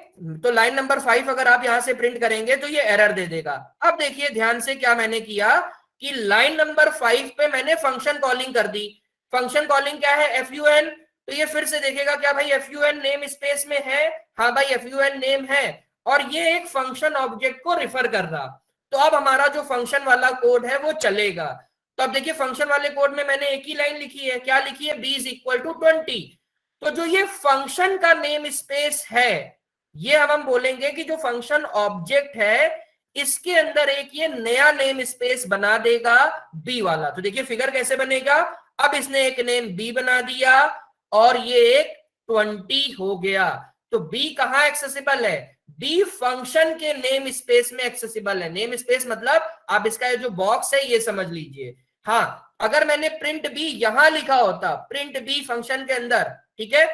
Speaker 1: तो लाइन नंबर 5 अगर आप यहां से प्रिंट करेंगे तो ये एरर दे देगा। अब देखिए ध्यान से क्या मैंने किया कि लाइन नंबर 5 पे मैंने फंक्शन कॉलिंग कर दी। फंक्शन कॉलिंग क्या है, fun। तो ये फिर से देखेगा क्या भाई fun नेम स्पेस में है, हाँ भाई fun नेम है, और ये एक फंक्शन ऑब्जेक्ट को रिफर कर रहा। तो अब हमारा जो फंक्शन वाला कोड है वो चलेगा। तो अब देखिए फंक्शन वाले कोड में मैंने एक ही लाइन लिखी है, क्या लिखी है, b इज इक्वल टू 20। तो जो ये फंक्शन का नेम स्पेस है, ये हम बोलेंगे कि जो फंक्शन ऑब्जेक्ट है इसके अंदर एक ये नया नेम स्पेस बना देगा बी वाला। तो देखिए फिगर कैसे बनेगा, अब इसने एक नेम बी बना दिया और ये एक 20 हो गया। तो बी कहां एक्सेसिबल है, बी फंक्शन के नेम स्पेस में एक्सेसिबल है। नेम स्पेस मतलब आप इसका जो बॉक्स है ये समझ लीजिए। हाँ, अगर मैंने प्रिंट बी यहां लिखा होता, प्रिंट बी फंक्शन के अंदर, ठीक है,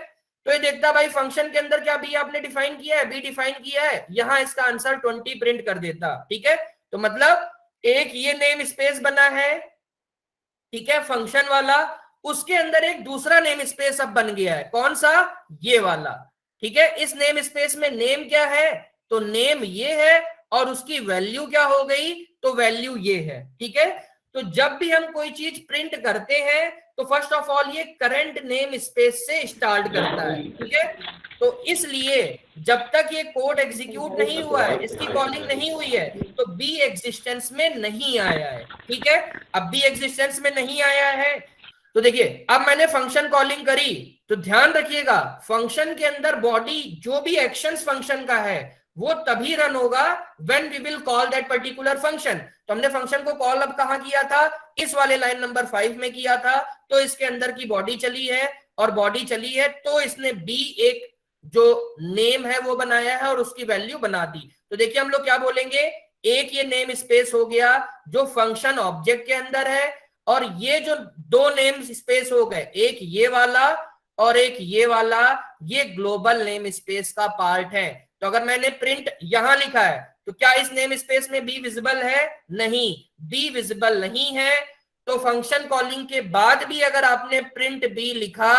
Speaker 1: तो ये देखता भाई फंक्शन के अंदर क्या बी आपने डिफाइन किया है, बी डिफाइन किया है, यहां इसका आंसर 20 प्रिंट कर देता। ठीक है, तो मतलब एक ये नेम स्पेस बना है, ठीक है, फंक्शन वाला, उसके अंदर एक दूसरा नेम स्पेस अब बन गया है, कौन सा, ये वाला। ठीक है, इस नेम स्पेस में नेम क्या है, तो नेम ये है, और उसकी वैल्यू क्या हो गई, तो वैल्यू ये है। ठीक है, तो जब भी हम कोई चीज प्रिंट करते हैं तो फर्स्ट ऑफ ऑल ये करंट नेम स्पेस से स्टार्ट करता है। ठीक है, तो इसलिए जब तक ये कोड एग्जीक्यूट नहीं हुआ है, इसकी कॉलिंग नहीं हुई है, तो बी एग्जिस्टेंस में नहीं आया है। ठीक है, अब बी एग्जिस्टेंस में नहीं आया है, तो देखिए अब मैंने फंक्शन कॉलिंग करी, तो ध्यान रखिएगा फंक्शन के अंदर बॉडी जो भी एक्शंस फंक्शन का है वो तभी रन होगा when we will call that particular function. तो हमने फंक्शन को कॉल अब कहां किया था, इस वाले लाइन नंबर 5 में किया था। तो इसके अंदर की बॉडी चली है, और बॉडी चली है तो इसने बी एक जो नेम है वो बनाया है और उसकी वैल्यू बना दी। तो देखिए हम लोग क्या बोलेंगे, एक ये नेम स्पेस हो गया जो फंक्शन ऑब्जेक्ट के अंदर है, और ये जो दो नेम स्पेस हो गए, एक ये वाला और एक ये वाला, ये ग्लोबल नेम स्पेस का पार्ट है। तो अगर मैंने प्रिंट यहां लिखा है तो क्या इस नेम स्पेस में बी विजिबल है, नहीं, बी विजिबल नहीं है। तो फंक्शन कॉलिंग के बाद भी अगर आपने प्रिंट बी लिखा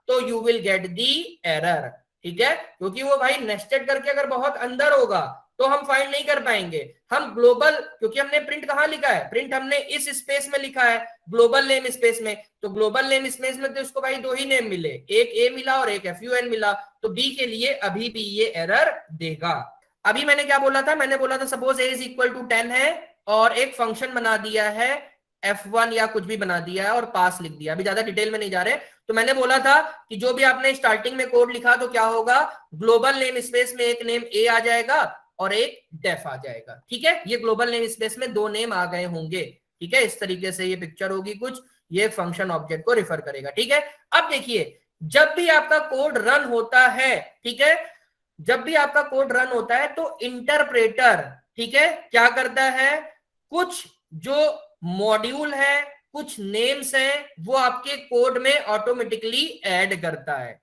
Speaker 1: तो you will get the error. ठीक है, क्योंकि वो भाई नेस्टेड करके अगर बहुत अंदर होगा तो हम फाइंड नहीं कर पाएंगे। हम ग्लोबल, क्योंकि हमने प्रिंट कहां लिखा है, प्रिंट हमने इस स्पेस में लिखा है, ग्लोबल नेम स्पेस में। तो ग्लोबल नेम स्पेस में तो इसको भाई दो ही नेम मिले, एक ए मिला और एक fun मिला, तो बी के लिए अभी भी ये एरर देगा। अभी मैंने क्या बोला था, मैंने बोला था suppose a is equal to 10 है और एक फंक्शन बना दिया है f1 या कुछ भी बना दिया है और पास लिख दिया। अभी ज्यादा डिटेल में नहीं जा रहे। तो मैंने बोला था कि जो भी आपने स्टार्टिंग में कोड लिखा तो क्या होगा, ग्लोबल नेम स्पेस में एक नेम ए आ जाएगा और एक डेफ आ जाएगा। ठीक है, ये ग्लोबल नेम स्पेस में दो नेम आ गए होंगे। ठीक है, इस तरीके से ये पिक्चर होगी कुछ, ये फंक्शन ऑब्जेक्ट को रिफर करेगा। ठीक है, अब देखिए जब भी आपका कोड रन होता है, ठीक है, जब भी आपका कोड रन होता है तो इंटरप्रेटर, ठीक है, क्या करता है, कुछ जो मॉड्यूल है, कुछ नेम्स हैं, वो आपके कोड में ऑटोमेटिकली ऐड करता है।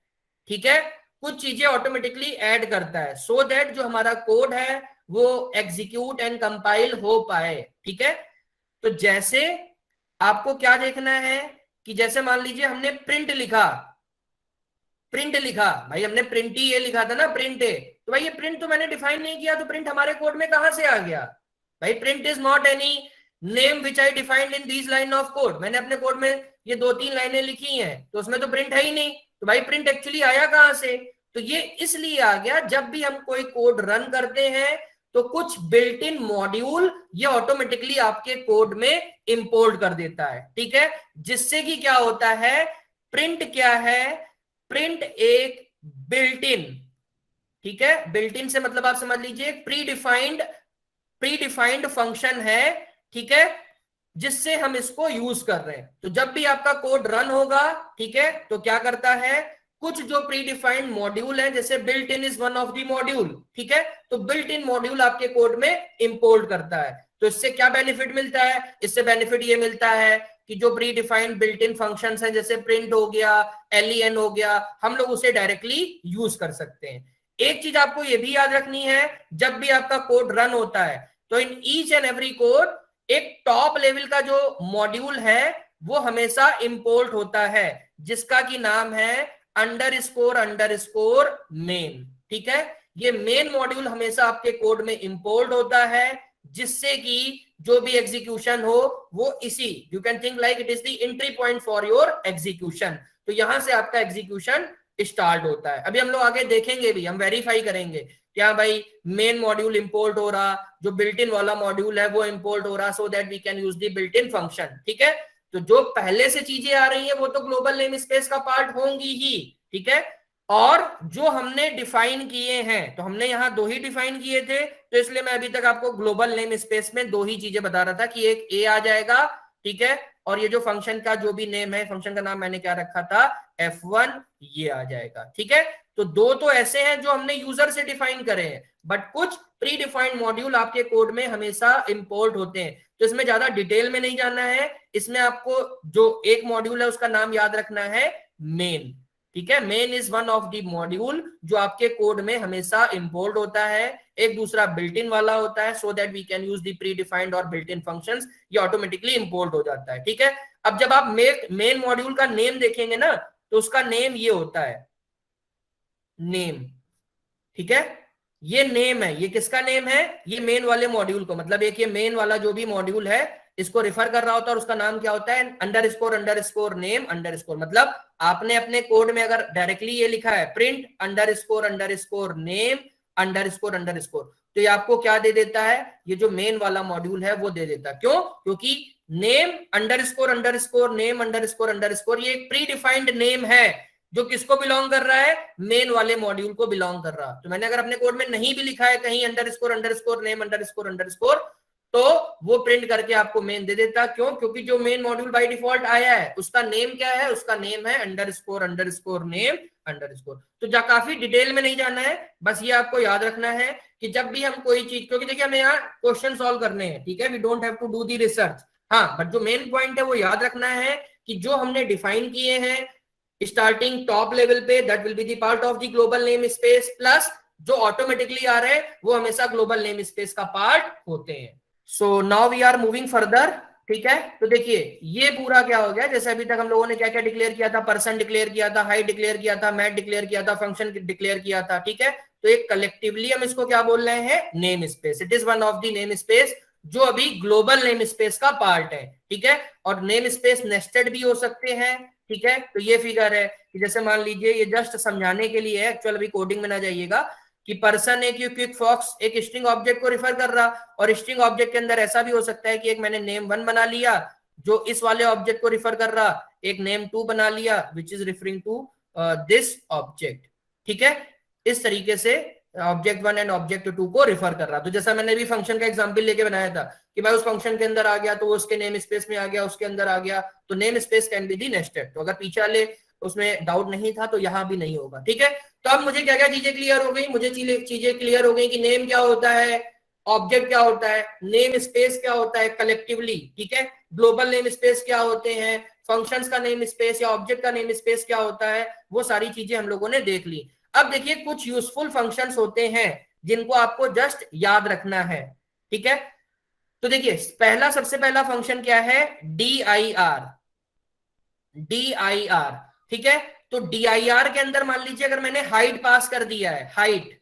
Speaker 1: ठीक है, कुछ चीजें ऑटोमेटिकली ऐड करता है सो दैट जो हमारा कोड है वो एग्जीक्यूट एंड कंपाइल हो पाए। ठीक है, तो जैसे आपको क्या देखना है कि जैसे मान लीजिए हमने प्रिंट लिखा, प्रिंट लिखा भाई, हमने प्रिंट ही ये लिखा था ना, प्रिंट है, तो भाई ये प्रिंट तो मैंने डिफाइन नहीं किया, तो प्रिंट हमारे कोड में कहां से आ गया भाई। Print is not any name which I defined in these line of code. मैंने अपने कोड में ये 2-3 लाइनें लिखी हैं तो उसमें तो प्रिंट है ही नहीं, तो भाई प्रिंट एक्चुअली आया कहां से, तो ये इसलिए आ गया जब भी हम कोई कोड रन करते हैं तो कुछ बिल्ट इन मॉड्यूल ये ऑटोमेटिकली आपके कोड में इंपोर्ट कर देता है। ठीक है, जिससे कि क्या होता है, प्रिंट क्या है, प्रिंट एक बिल्ट इन, ठीक है, बिल्ट इन से मतलब आप समझ लीजिए प्री डिफाइंड फंक्शन है। ठीक है, जिससे हम इसको यूज कर रहे हैं। तो जब भी आपका कोड रन होगा, ठीक है, तो क्या करता है, कुछ जो प्री डिफाइंड मॉड्यूल है, जैसे built in is one of the module, ठीक है, तो बिल्ट इन मॉड्यूल आपके कोड में इंपोर्ट करता है। तो इससे क्या बेनिफिट मिलता है, इससे बेनिफिट ये मिलता है कि जो pre defined built in functions हैं, जैसे प्रिंट हो गया, len हो गया, हम लोग उसे डायरेक्टली यूज कर सकते हैं। एक चीज आपको ये भी याद रखनी है, जब भी आपका कोड रन होता है तो in each and every code एक टॉप लेवल का जो मॉड्यूल है वो हमेशा इंपोर्ट होता है, जिसका की नाम है अंडरस्कोर मेन, ठीक है। ये मेन मॉड्यूल हमेशा आपके कोड में इंपोर्ट होता है, जिससे कि जो भी एग्जीक्यूशन हो वो इसी, you can think like it is the entry point for your execution. तो यहां से आपका एग्जीक्यूशन स्टार्ट होता है। अभी हम लोग आगे देखेंगे भी, हम वेरीफाई करेंगे क्या भाई मेन मॉड्यूल इंपोर्ट हो रहा, जो बिल्ट इन वाला मॉड्यूल है वो इंपोर्ट हो रहा, so that we can use the built in function, ठीक है। तो जो पहले से चीजें आ रही है वो तो ग्लोबल नेम स्पेस का पार्ट होंगी ही, ठीक है। और जो हमने डिफाइन किए हैं, तो हमने यहाँ 2 ही डिफाइन किए थे, तो इसलिए मैं अभी तक आपको ग्लोबल नेम स्पेस में 2 ही चीजें बता रहा था कि एक ए आ जाएगा, ठीक है, और ये जो फंक्शन का जो भी नेम है, फंक्शन का नाम मैंने क्या रखा था, F1, ये आ जाएगा, ठीक है। तो 2 तो ऐसे हैं जो हमने यूजर से डिफाइन करे हैं, बट कुछ प्री डिफाइंड मॉड्यूल आपके कोड में हमेशा इंपोर्ट होते हैं। तो इसमें ज्यादा डिटेल में नहीं जाना है, इसमें आपको जो एक मॉड्यूल है उसका नाम याद रखना है मेन, ठीक है। Main is one of the module जो आपके कोड में हमेशा इंपोर्ट होता है। एक दूसरा बिल्ट इन वाला होता है, so that we can use the pre defined और बिल्ट इन फंक्शंस, ये ऑटोमेटिकली इंपोर्ट हो जाता है, ठीक है। अब जब आप मेन मॉड्यूल का नेम देखेंगे ना, तो उसका नेम ये होता है नेम, ठीक है। ये नेम है, ये किसका नेम है, ये मेन वाले मॉड्यूल को, मतलब एक ये मेन वाला जो भी मॉड्यूल है इसको रिफर कर रहा होता है और उसका नाम क्या होता है, अंडरस्कोर नेम अंडरस्कोर। मतलब आपने अपने कोड में अगर डायरेक्टली ये लिखा है प्रिंट अंडरस्कोर नेम अंडरस्कोर, तो ये आपको क्या दे देता है, ये जो मेन वाला मॉड्यूल है वो दे देता है। क्यों? क्योंकि नेम अंडरस्कोर नेम अंडरस्कोर ये एक प्री डिफाइंड नेम है जो किसको बिलोंग कर रहा है, मेन वाले मॉड्यूल को बिलोंग कर रहा। तो मैंने अगर अपने कोड में नहीं भी लिखा है कहीं अंडरस्कोर नेम अंडरस्कोर, तो वो प्रिंट करके आपको मेन दे देता। क्यों? क्योंकि जो मेन मॉड्यूल बाय डिफॉल्ट आया है उसका नेम क्या है, उसका नेम है अंडरस्कोर नेम अंडरस्कोर। तो काफी डिटेल में नहीं जाना है, बस ये आपको याद रखना है कि जब भी हम कोई चीज, क्योंकि देखिए हमें यहाँ क्वेश्चन सॉल्व करने हैं, ठीक है, we don't have to do the research. हाँ, बट जो मेन पॉइंट है वो याद रखना है कि जो हमने डिफाइन किए हैं स्टार्टिंग टॉप लेवल पे, that will be the part of the global name space, plus जो ऑटोमेटिकली आ रहे हैं वो हमेशा ग्लोबल नेम स्पेस का पार्ट होते हैं। So now we are moving further, ठीक है। तो देखिए ये पूरा क्या हो गया, जैसे अभी तक हम लोगों ने क्या क्या डिक्लेयर किया था, पर्सन डिक्लेयर किया था, हाइट डिक्लेयर किया था, मैट डिक्लेयर किया था, फंक्शन डिक्लेयर किया था, ठीक है। तो एक कलेक्टिवली हम इसको क्या बोल रहे हैं, name space. It is one of the name space जो अभी ग्लोबल नेम स्पेस का पार्ट है, ठीक है। और नेम स्पेस नेस्टेड भी हो सकते हैं, ठीक है। तो ये फिगर है कि जैसे मान लीजिए, ये जस्ट समझाने के लिए है, एक्चुअल अभी कोडिंग में ना जाइएगा, कि पर्सन एक क्विक फॉक्स एक स्ट्रिंग ऑब्जेक्ट को रिफर कर रहा, और स्ट्रिंग ऑब्जेक्ट के अंदर ऐसा भी हो सकता है कि एक मैंने नेम 1 बना लिया जो इस वाले ऑब्जेक्ट को रिफर कर रहा, एक नेम 2 बना लिया which is referring to this object, ठीक है। इस तरीके से ऑब्जेक्ट 1 एंड ऑब्जेक्ट 2 को रिफर कर रहा। तो जैसा मैंने भी फंक्शन का एग्जांपल लेके बनाया था कि भाई उस फंक्शन के अंदर आ गया तो वो उसके नेम स्पेस में आ गया, उसके अंदर आ गया, तो name space can be the nested. तो अगर पीछे वाले उसमें डाउट नहीं था तो यहाँ भी नहीं होगा, ठीक है। तो अब मुझे क्या क्या चीजें क्लियर हो गई, मुझे चीजें क्लियर हो गई कि नेम क्या होता है, ऑब्जेक्ट क्या होता है, नेम स्पेस क्या होता है कलेक्टिवली, ठीक है, ग्लोबल नेम स्पेस क्या होते हैं, फंक्शंस का नेम स्पेस या ऑब्जेक्ट का नेम स्पेस क्या होता है, वो सारी चीजें हम लोगों ने देख ली। अब देखिए कुछ यूजफुल फंक्शंस होते हैं जिनको आपको जस्ट याद रखना है, ठीक है। तो देखिए सबसे पहला फंक्शन क्या है, dir, ठीक है। तो dir के अंदर मान लीजिए अगर मैंने हाइट पास कर दिया है, हाइट,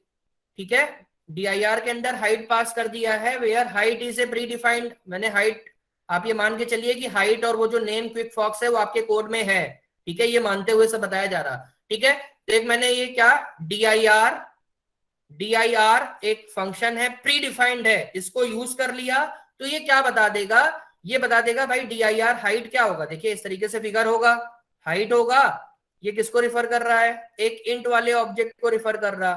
Speaker 1: ठीक है, dir के अंदर हाइट पास कर दिया है, where height is a pre defined, मैंने हाइट, आप ये मान के चलिए कि हाइट और वो जो नेम क्विक फॉक्स है वो आपके कोड में है, ठीक है, ये मानते हुए सब बताया जा रहा, ठीक है। तो एक मैंने ये क्या dir एक फंक्शन है, प्री डिफाइंड है, इसको यूज कर लिया, तो ये क्या बता देगा, ये बता देगा भाई dir हाइट क्या होगा। देखिए इस तरीके से फिगर होगा, हाइट होगा, ये किसको रिफर कर रहा है, एक इंट वाले ऑब्जेक्ट को रिफर कर रहा,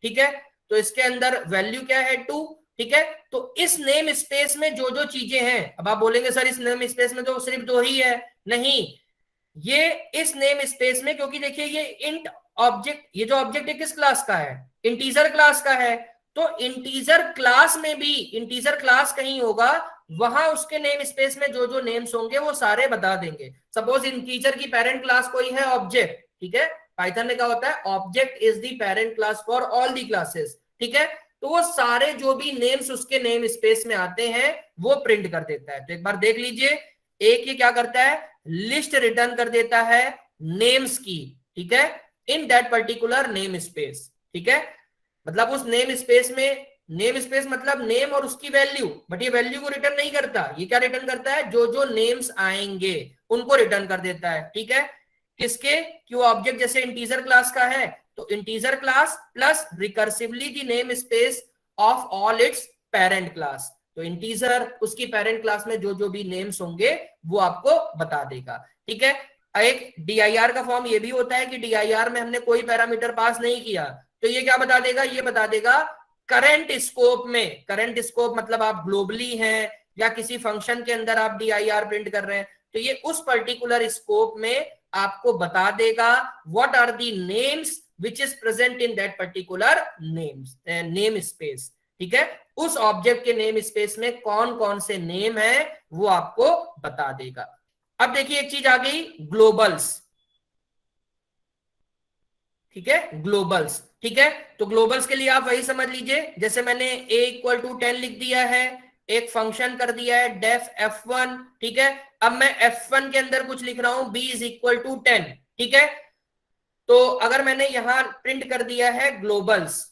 Speaker 1: ठीक है। तो इसके अंदर वैल्यू क्या है 2, ठीक है। तो इस नेम स्पेस में जो जो चीजें हैं, अब आप बोलेंगे सर इस नेम स्पेस में तो सिर्फ 2 ही है, नहीं, ये इस नेम स्पेस में, क्योंकि देखिए ये इंट ऑब्जेक्ट, ये जो ऑब्जेक्ट है किस क्लास का है, इंटीजर क्लास का है, तो इंटीजर क्लास में भी, इंटीजर क्लास कहीं होगा वहां उसके नेम स्पेस में जो जो नेम्स होंगे वो सारे बता देंगे। सपोज इंटीजर की पेरेंट क्लास कोई है ऑब्जेक्ट, ठीक है, पाइथन में क्या होता है, object is the parent class for all the classes, ठीक है। तो वो सारे जो भी नेम्स उसके नेम स्पेस में आते हैं वो प्रिंट कर देता है। तो एक बार देख लीजिए, एक ये क्या करता है, लिस्ट रिटर्न कर देता है नेम्स की, ठीक है, इन दैट पर्टिकुलर नेम स्पेस, ठीक है। मतलब उस नेम स्पेस में, नेम स्पेस मतलब नेम और उसकी वैल्यू, बट ये वैल्यू को रिटर्न नहीं करता, ये क्या रिटर्न करता है, जो जो नेम्स आएंगे उनको रिटर्न कर देता है, ठीक है। किसके, कि वो ऑब्जेक्ट जैसे इंटीजर क्लास का है तो integer class plus recursively the name space of all it's parent class, तो इंटीजर उसकी पेरेंट क्लास में जो जो भी नेम्स होंगे वो आपको बता देगा, ठीक है। एक DIR का फॉर्म ये भी होता है कि DIR में हमने कोई पैरामीटर पास नहीं किया तो ये क्या बता देगा, ये बता देगा करंट स्कोप में, करंट स्कोप मतलब आप ग्लोबली हैं या किसी फंक्शन के अंदर आप DIR प्रिंट कर रहे हैं तो ये उस पर्टिकुलर स्कोप में आपको बता देगा what are the names which is present in that particular name space, ठीक है। उस ऑब्जेक्ट के नेम स्पेस में कौन कौन से नेम है वो आपको बता देगा। अब देखिए एक चीज आ गई, ग्लोबल्स, ठीक है, ग्लोबल्स, ठीक है। तो ग्लोबल्स के लिए आप वही समझ लीजिए, जैसे मैंने a = 10 लिख दिया है, एक फंक्शन कर दिया है डेफ f1, ठीक है। अब मैं f1 के अंदर कुछ लिख रहा हूं b = 10, ठीक है। तो अगर मैंने यहां प्रिंट कर दिया है ग्लोबल्स,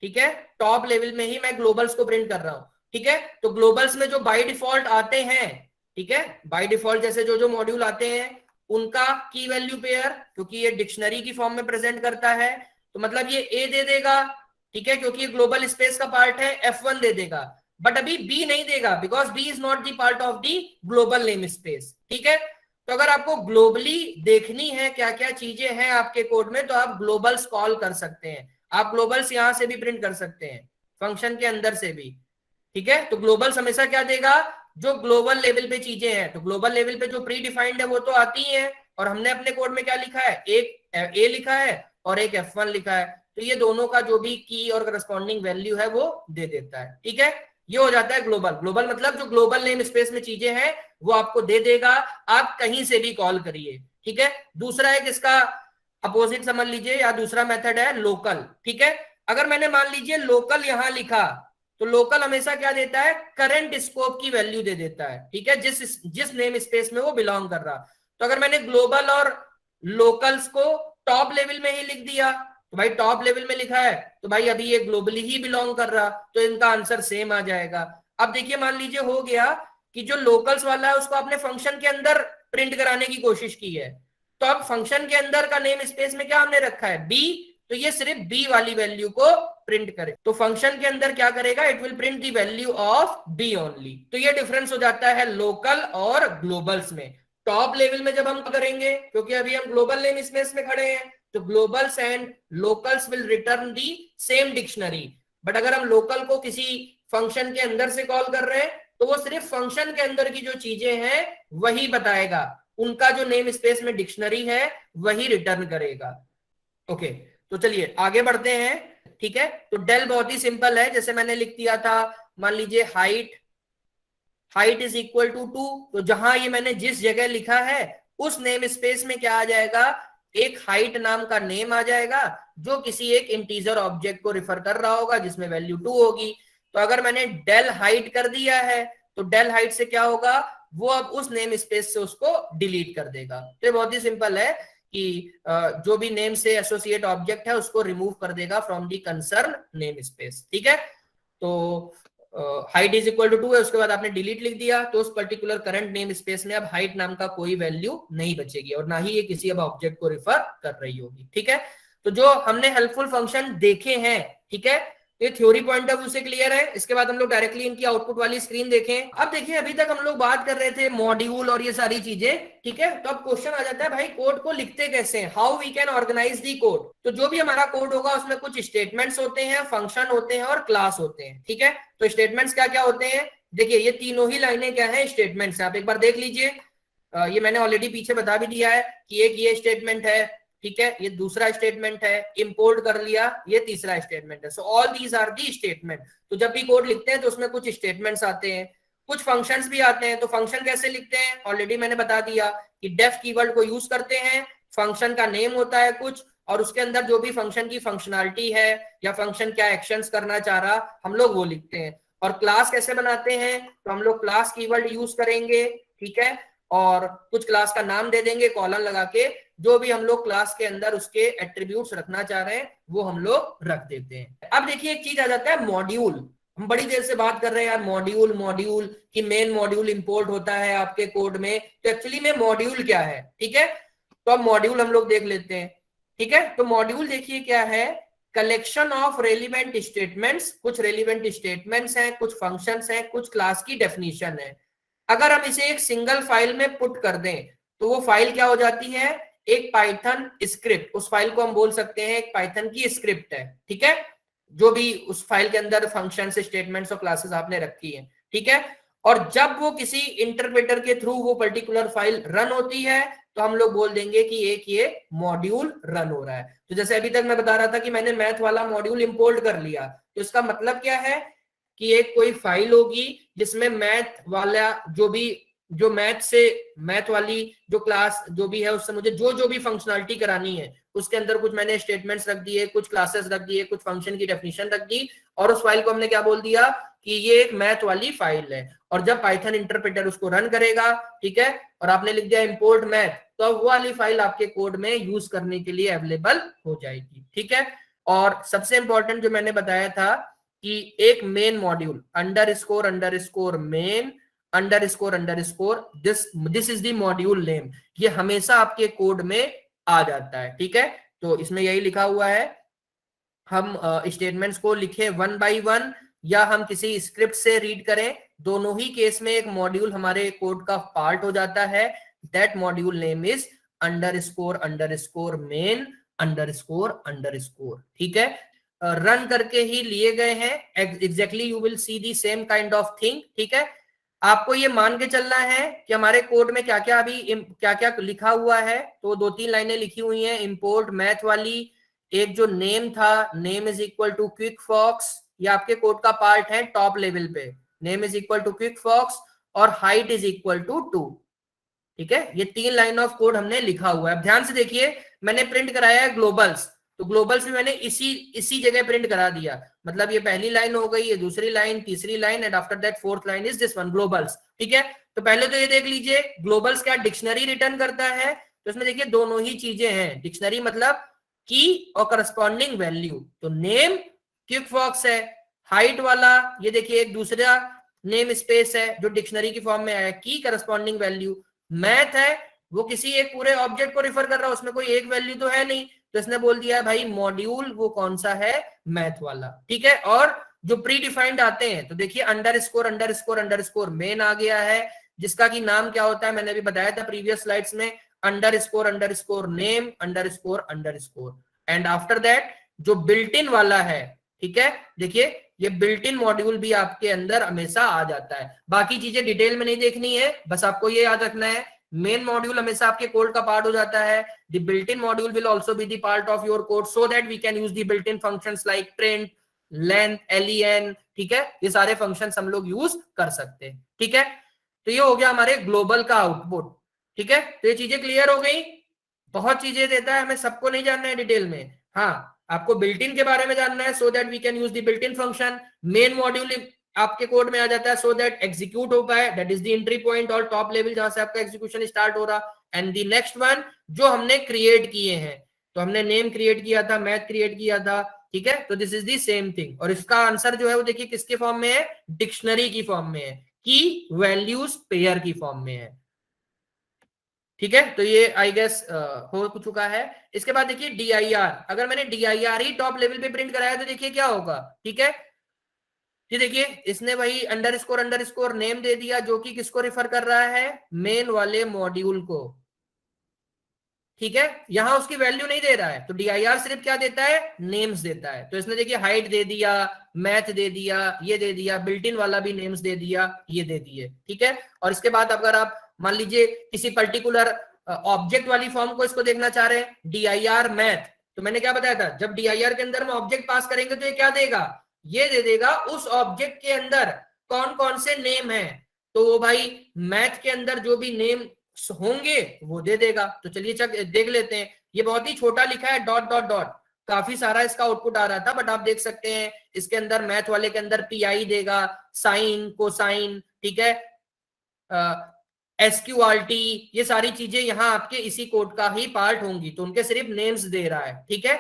Speaker 1: ठीक है, टॉप लेवल में ही मैं ग्लोबल्स को प्रिंट कर रहा हूं, ठीक है। तो ग्लोबल्स में जो बाय डिफॉल्ट आते हैं, ठीक है, बाय डिफॉल्ट जैसे जो जो मॉड्यूल आते हैं उनका की वैल्यू पेयर, क्योंकि ये डिक्शनरी की फॉर्म में प्रेजेंट करता है तो मतलब ये ए दे देगा, ठीक है, क्योंकि ये ग्लोबल स्पेस का पार्ट है, F1 दे देगा, बट अभी बी नहीं देगा because b is not the part of the global name space, ठीक है। तो अगर आपको ग्लोबली देखनी है क्या क्या चीजें हैं आपके कोड में तो आप ग्लोबल्स कॉल कर सकते हैं, आप ग्लोबल्स यहां से भी प्रिंट कर सकते हैं फंक्शन के अंदर से भी, ठीक है। तो ग्लोबल्स हमेशा क्या देगा, जो ग्लोबल लेवल पे चीजें हैं, तो ग्लोबल लेवल पे जो प्री डिफाइंड है वो तो आती हैं और हमने अपने कोड में क्या लिखा है, एक ए लिखा है और एक F1 लिखा है, तो ये दोनों का जो भी की और करस्पॉन्डिंग वैल्यू है वो दे देता है, ठीक है। ये हो जाता है ग्लोबल, ग्लोबल मतलब जो ग्लोबल नेम स्पेस में चीजें हैं वो आपको दे देगा, आप कहीं से भी कॉल करिए, ठीक है। दूसरा एक इसका अपोजिट समझ लीजिए या दूसरा मेथड है लोकल, ठीक है। अगर मैंने मान लीजिए लोकल यहां लिखा तो लोकल हमेशा क्या देता है, करंट स्कोप की वैल्यू दे देता है, ठीक है, जिस नेम स्पेस में वो बिलोंग कर रहा। तो अगर मैंने ग्लोबल और लोकल्स को टॉप लेवल में ही लिख दिया तो भाई टॉप लेवल में लिखा है तो भाई अभी ये ग्लोबली ही बिलोंग कर रहा तो इनका आंसर सेम आ जाएगा। अब देखिए मान लीजिए हो गया कि जो लोकल्स वाला है उसको आपने फंक्शन के अंदर प्रिंट कराने की कोशिश की है, तो अब फंक्शन के अंदर का नेम स्पेस में क्या हमने रखा है, बी, तो ये सिर्फ बी वाली वैल्यू को प्रिंट करे, तो फंक्शन के अंदर क्या करेगा, it will print the value of b only. तो ये डिफरेंस हो जाता है लोकल और ग्लोबल्स में। टॉप लेवल में जब हम करेंगे, क्योंकि अभी हम ग्लोबल नेम स्पेस में खड़े हैं, तो Global's and locals will return the same dictionary, but अगर हम लोकल को किसी फंक्शन के अंदर से कॉल कर रहे हैं तो वो सिर्फ फंक्शन के अंदर की जो चीजें हैं वही बताएगा, उनका जो नेम स्पेस में डिक्शनरी है वही रिटर्न करेगा। ओके, तो चलिए आगे बढ़ते हैं, ठीक है। तो डेल बहुत ही सिंपल है, जैसे मैंने लिख दिया था, मान लीजिए हाइट इज इक्वल टू 2, तो जहां ये मैंने जिस जगह लिखा है उस नेम स्पेस में क्या आ जाएगा, एक हाइट नाम का नेम आ जाएगा जो किसी एक इंटीजर ऑब्जेक्ट को रिफर कर रहा होगा जिसमें वैल्यू 2 होगी। तो अगर मैंने डेल हाइट कर दिया है तो डेल हाइट से क्या होगा, वो अब उस नेम स्पेस से उसको डिलीट कर देगा। तो ये बहुत ही सिंपल है कि जो भी नेम से एसोसिएट ऑब्जेक्ट है उसको रिमूव कर देगा from the concern name space, ठीक है। तो हाइट इज इक्वल टू 2 है, उसके बाद आपने डिलीट लिख दिया तो उस पर्टिकुलर करंट नेम स्पेस में अब हाइट नाम का कोई वैल्यू नहीं बचेगी और ना ही ये किसी अब ऑब्जेक्ट को रिफर कर रही होगी, ठीक है। तो जो हमने हेल्पफुल फंक्शन देखे हैं, ठीक है, ये थ्योरी पॉइंट ऑफ व्यू से क्लियर है। इसके बाद हम लोग डायरेक्टली इनकी आउटपुट वाली स्क्रीन देखें। अब देखिए अभी तक हम लोग बात कर रहे थे मॉड्यूल और ये सारी चीजें, ठीक है। तो अब क्वेश्चन आ जाता है भाई कोड को लिखते कैसे हैं, how we can organize the code. तो जो भी हमारा कोड होगा उसमें कुछ स्टेटमेंट्स होते हैं, फंक्शन होते हैं और क्लास होते हैं, ठीक है। तो स्टेटमेंट्स क्या क्या होते हैं, देखिए ये तीनों ही लाइनें क्या है, स्टेटमेंट्स। आप एक बार देख लीजिए, ये मैंने ऑलरेडी पीछे बता भी दिया है कि एक ये स्टेटमेंट है, ठीक है, ये दूसरा स्टेटमेंट है, इंपोर्ट कर लिया, ये तीसरा स्टेटमेंट है। So all these are the statement. तो जब भी कोड लिखते हैं तो उसमें कुछ स्टेटमेंट्स आते हैं, कुछ फंक्शंस भी आते हैं। तो फंक्शन कैसे लिखते हैं, ऑलरेडी मैंने बता दिया कि डेफ कीवर्ड को यूज करते हैं, फंक्शन का नेम होता है कुछ और उसके अंदर जो भी फंक्शन की फंक्शनैलिटी है या फंक्शन क्या एक्शंस करना चाह रहा हम लोग वो लिखते हैं। और क्लास कैसे बनाते हैं, तो हम लोग क्लास कीवर्ड यूज करेंगे, ठीक है, और कुछ क्लास का नाम दे देंगे कॉलन लगा के जो भी हम लोग क्लास के अंदर उसके एट्रीब्यूट्स रखना चाह रहे हैं वो हम लोग रख देते हैं। अब देखिए एक चीज आ जाता है मॉड्यूल। हम बड़ी देर से बात कर रहे हैं यार मॉड्यूल मॉड्यूल कि मेन मॉड्यूल इंपोर्ट होता है आपके कोड में, तो एक्चुअली में मॉड्यूल क्या है, ठीक है। तो अब मॉड्यूल हम लोग देख लेते हैं, ठीक है। तो मॉड्यूल देखिए क्या है, कलेक्शन ऑफ रेलिवेंट स्टेटमेंट्स, कुछ रेलिवेंट स्टेटमेंट्स हैं, कुछ फंक्शंस हैं, कुछ क्लास की डेफिनेशन है। अगर हम इसे एक सिंगल फाइल में पुट कर दें तो वो फाइल क्या हो जाती है, एक पाइथन स्क्रिप्ट। उस फाइल को हम बोल सकते हैं एक पाइथन की स्क्रिप्ट है, ठीक है, जो भी उस फाइल के अंदर फंक्शंस स्टेटमेंट्स और क्लासेस आपने रखी है, ठीक है। और जब वो किसी इंटरप्रेटर के थ्रू वो पर्टिकुलर फाइल रन होती है तो हम लोग बोल देंगे कि एक ये मॉड्यूल रन हो रहा है। तो जैसे अभी तक मैं बता रहा था कि मैंने मैथ वाला मॉड्यूल इंपोर्ट कर लिया, तो इसका मतलब क्या है कि एक कोई फाइल होगी जिसमें मैथ वाला जो मैथ वाली जो क्लास जो भी है उससे मुझे जो भी फंक्शनलिटी करानी है उसके अंदर कुछ मैंने स्टेटमेंट्स रख दिए, कुछ क्लासेस रख दिए, कुछ फंक्शन की डेफिनेशन रख दी, और उस फाइल को हमने क्या बोल दिया कि ये एक मैथ वाली फाइल है। और जब पाइथन इंटरप्रेटर उसको रन करेगा, ठीक है, और आपने लिख दिया इंपोर्ट मैथ, तो अब वो वाली फाइल आपके कोड में यूज करने के लिए अवेलेबल हो जाएगी, ठीक है। और सबसे इंपॉर्टेंट जो मैंने बताया था कि एक main module underscore main underscore this is the module name, ये हमेशा आपके कोड में आ जाता है, ठीक है। तो इसमें यही लिखा हुआ है, हम स्टेटमेंट्स को लिखे वन बाय वन या हम किसी स्क्रिप्ट से रीड करें, दोनों ही केस में एक मॉड्यूल हमारे कोड का पार्ट हो जाता है। That module name is underscore main underscore, ठीक है। रन करके ही लिए गए हैं, exactly you will see the same kind of thing, ठीक है। आपको ये मान के चलना है कि हमारे कोड में क्या क्या अभी क्या क्या लिखा हुआ है। तो 2-3 लाइनें लिखी हुई हैं इंपोर्ट मैथ वाली। एक जो नेम था, name is equal to quick fox, ये आपके कोड का पार्ट है टॉप लेवल पे, name is equal to quick fox और हाइट इज इक्वल टू 2, ठीक है। ये 3 लाइन ऑफ कोड हमने लिखा हुआ है। अब ध्यान से देखिए, मैंने प्रिंट कराया है ग्लोबल्स, तो ग्लोबल्स भी मैंने इसी जगह प्रिंट करा दिया, मतलब ये पहली लाइन हो गई, ये दूसरी लाइन, तीसरी line, and after that fourth line is this one Global's, ठीक है। तो पहले तो ये देख लीजिए ग्लोबल्स क्या डिक्शनरी रिटर्न करता है, तो इसमें देखिए दोनों ही चीजें हैं, डिक्शनरी मतलब की और करस्पॉन्डिंग वैल्यू। तो नेम क्विक फॉक्स है, हाइट वाला ये देखिए एक दूसरा नेम स्पेस है जो डिक्शनरी की फॉर्म में आया, की करस्पॉन्डिंग वैल्यू। मैथ है, वो किसी एक पूरे ऑब्जेक्ट को रिफर कर रहा है, उसमें कोई एक वैल्यू तो है नहीं, तो इसने बोल दिया है भाई मॉड्यूल वो कौन सा है, मैथ वाला, ठीक है। और जो प्री डिफाइंड आते हैं तो देखिए अंडरस्कोर मेन आ गया है, जिसका कि नाम क्या होता है मैंने अभी बताया था प्रीवियस स्लाइड्स में, underscore name underscore, and after that जो बिल्ट इन वाला है, ठीक है। देखिए ये बिल्ट इन मॉड्यूल भी आपके अंदर हमेशा आ जाता है। बाकी चीजें डिटेल में नहीं देखनी है, बस आपको ये याद रखना है मेन मॉड्यूल हमेशा आपके कोड का पार्ट हो जाता है। The built in module will also be the part of your code so that we can use the built in functions like print, length, len, ठीक है। ये सारे फंक्शंस हम लोग यूज कर सकते हैं, ठीक है। तो ये हो गया हमारे ग्लोबल का आउटपुट, ठीक है। तो ये चीजें क्लियर हो गई, बहुत चीजें देता है, हमें सबको नहीं जानना है डिटेल में, हाँ आपको बिल्ट इन के बारे में जानना है so that we can use the built in function. Main module आपके कोड में आ जाता है सो दैट एग्जीक्यूट हो पाए, that is the entry point और टॉप लेवल जहां से आपका एग्जीक्यूशन स्टार्ट हो रहा। एंड द नेक्स्ट वन जो हमने क्रिएट किए हैं, तो हमने नेम क्रिएट किया था, मैथ क्रिएट किया था, ठीक है। तो this is the same thing, और इसका आंसर जो है वो देखिए किसके फॉर्म में है, डिक्शनरी की फॉर्म में है, की वैल्यूज पेयर की फॉर्म में है, ठीक है। तो ये आई गेस हो चुका है। इसके बाद देखिए DIR, अगर मैंने DIR ही टॉप लेवल पे प्रिंट कराया तो देखिए क्या होगा, ठीक है। ये देखिए इसने वही अंडरस्कोर नेम दे दिया जो कि किसको रिफर कर रहा है, मेन वाले मॉड्यूल को, ठीक है। यहां उसकी वैल्यू नहीं दे रहा है, तो DIR सिर्फ क्या देता है, नेम्स देता है। तो इसने देखिए हाइट दे दिया, मैथ दे दिया, ये दे दिया, बिल्ट इन वाला भी नेम्स दे दिया, ये दे दिए, ठीक है। और इसके बाद अगर आप मान लीजिए किसी पर्टिकुलर ऑब्जेक्ट वाली फॉर्म को इसको देखना चाह रहे हैं, DIR मैथ, तो मैंने क्या बताया था, जब DIR के अंदर हम ऑब्जेक्ट पास करेंगे तो ये क्या देगा, ये दे देगा उस ऑब्जेक्ट के अंदर कौन कौन से नेम है। तो वो भाई मैथ के अंदर जो भी नेम होंगे वो दे देगा। तो चलिए चक देख लेते हैं, ये बहुत ही छोटा लिखा है डॉट डॉट डॉट, काफी सारा इसका आउटपुट आ रहा था, बट आप देख सकते हैं इसके अंदर मैथ वाले के अंदर PI देगा, साइन, कोसाइन, ठीक है, SQRT, ये सारी चीजें यहाँ आपके इसी कोड का ही पार्ट होंगी, तो उनके सिर्फ नेम्स दे रहा है, ठीक है।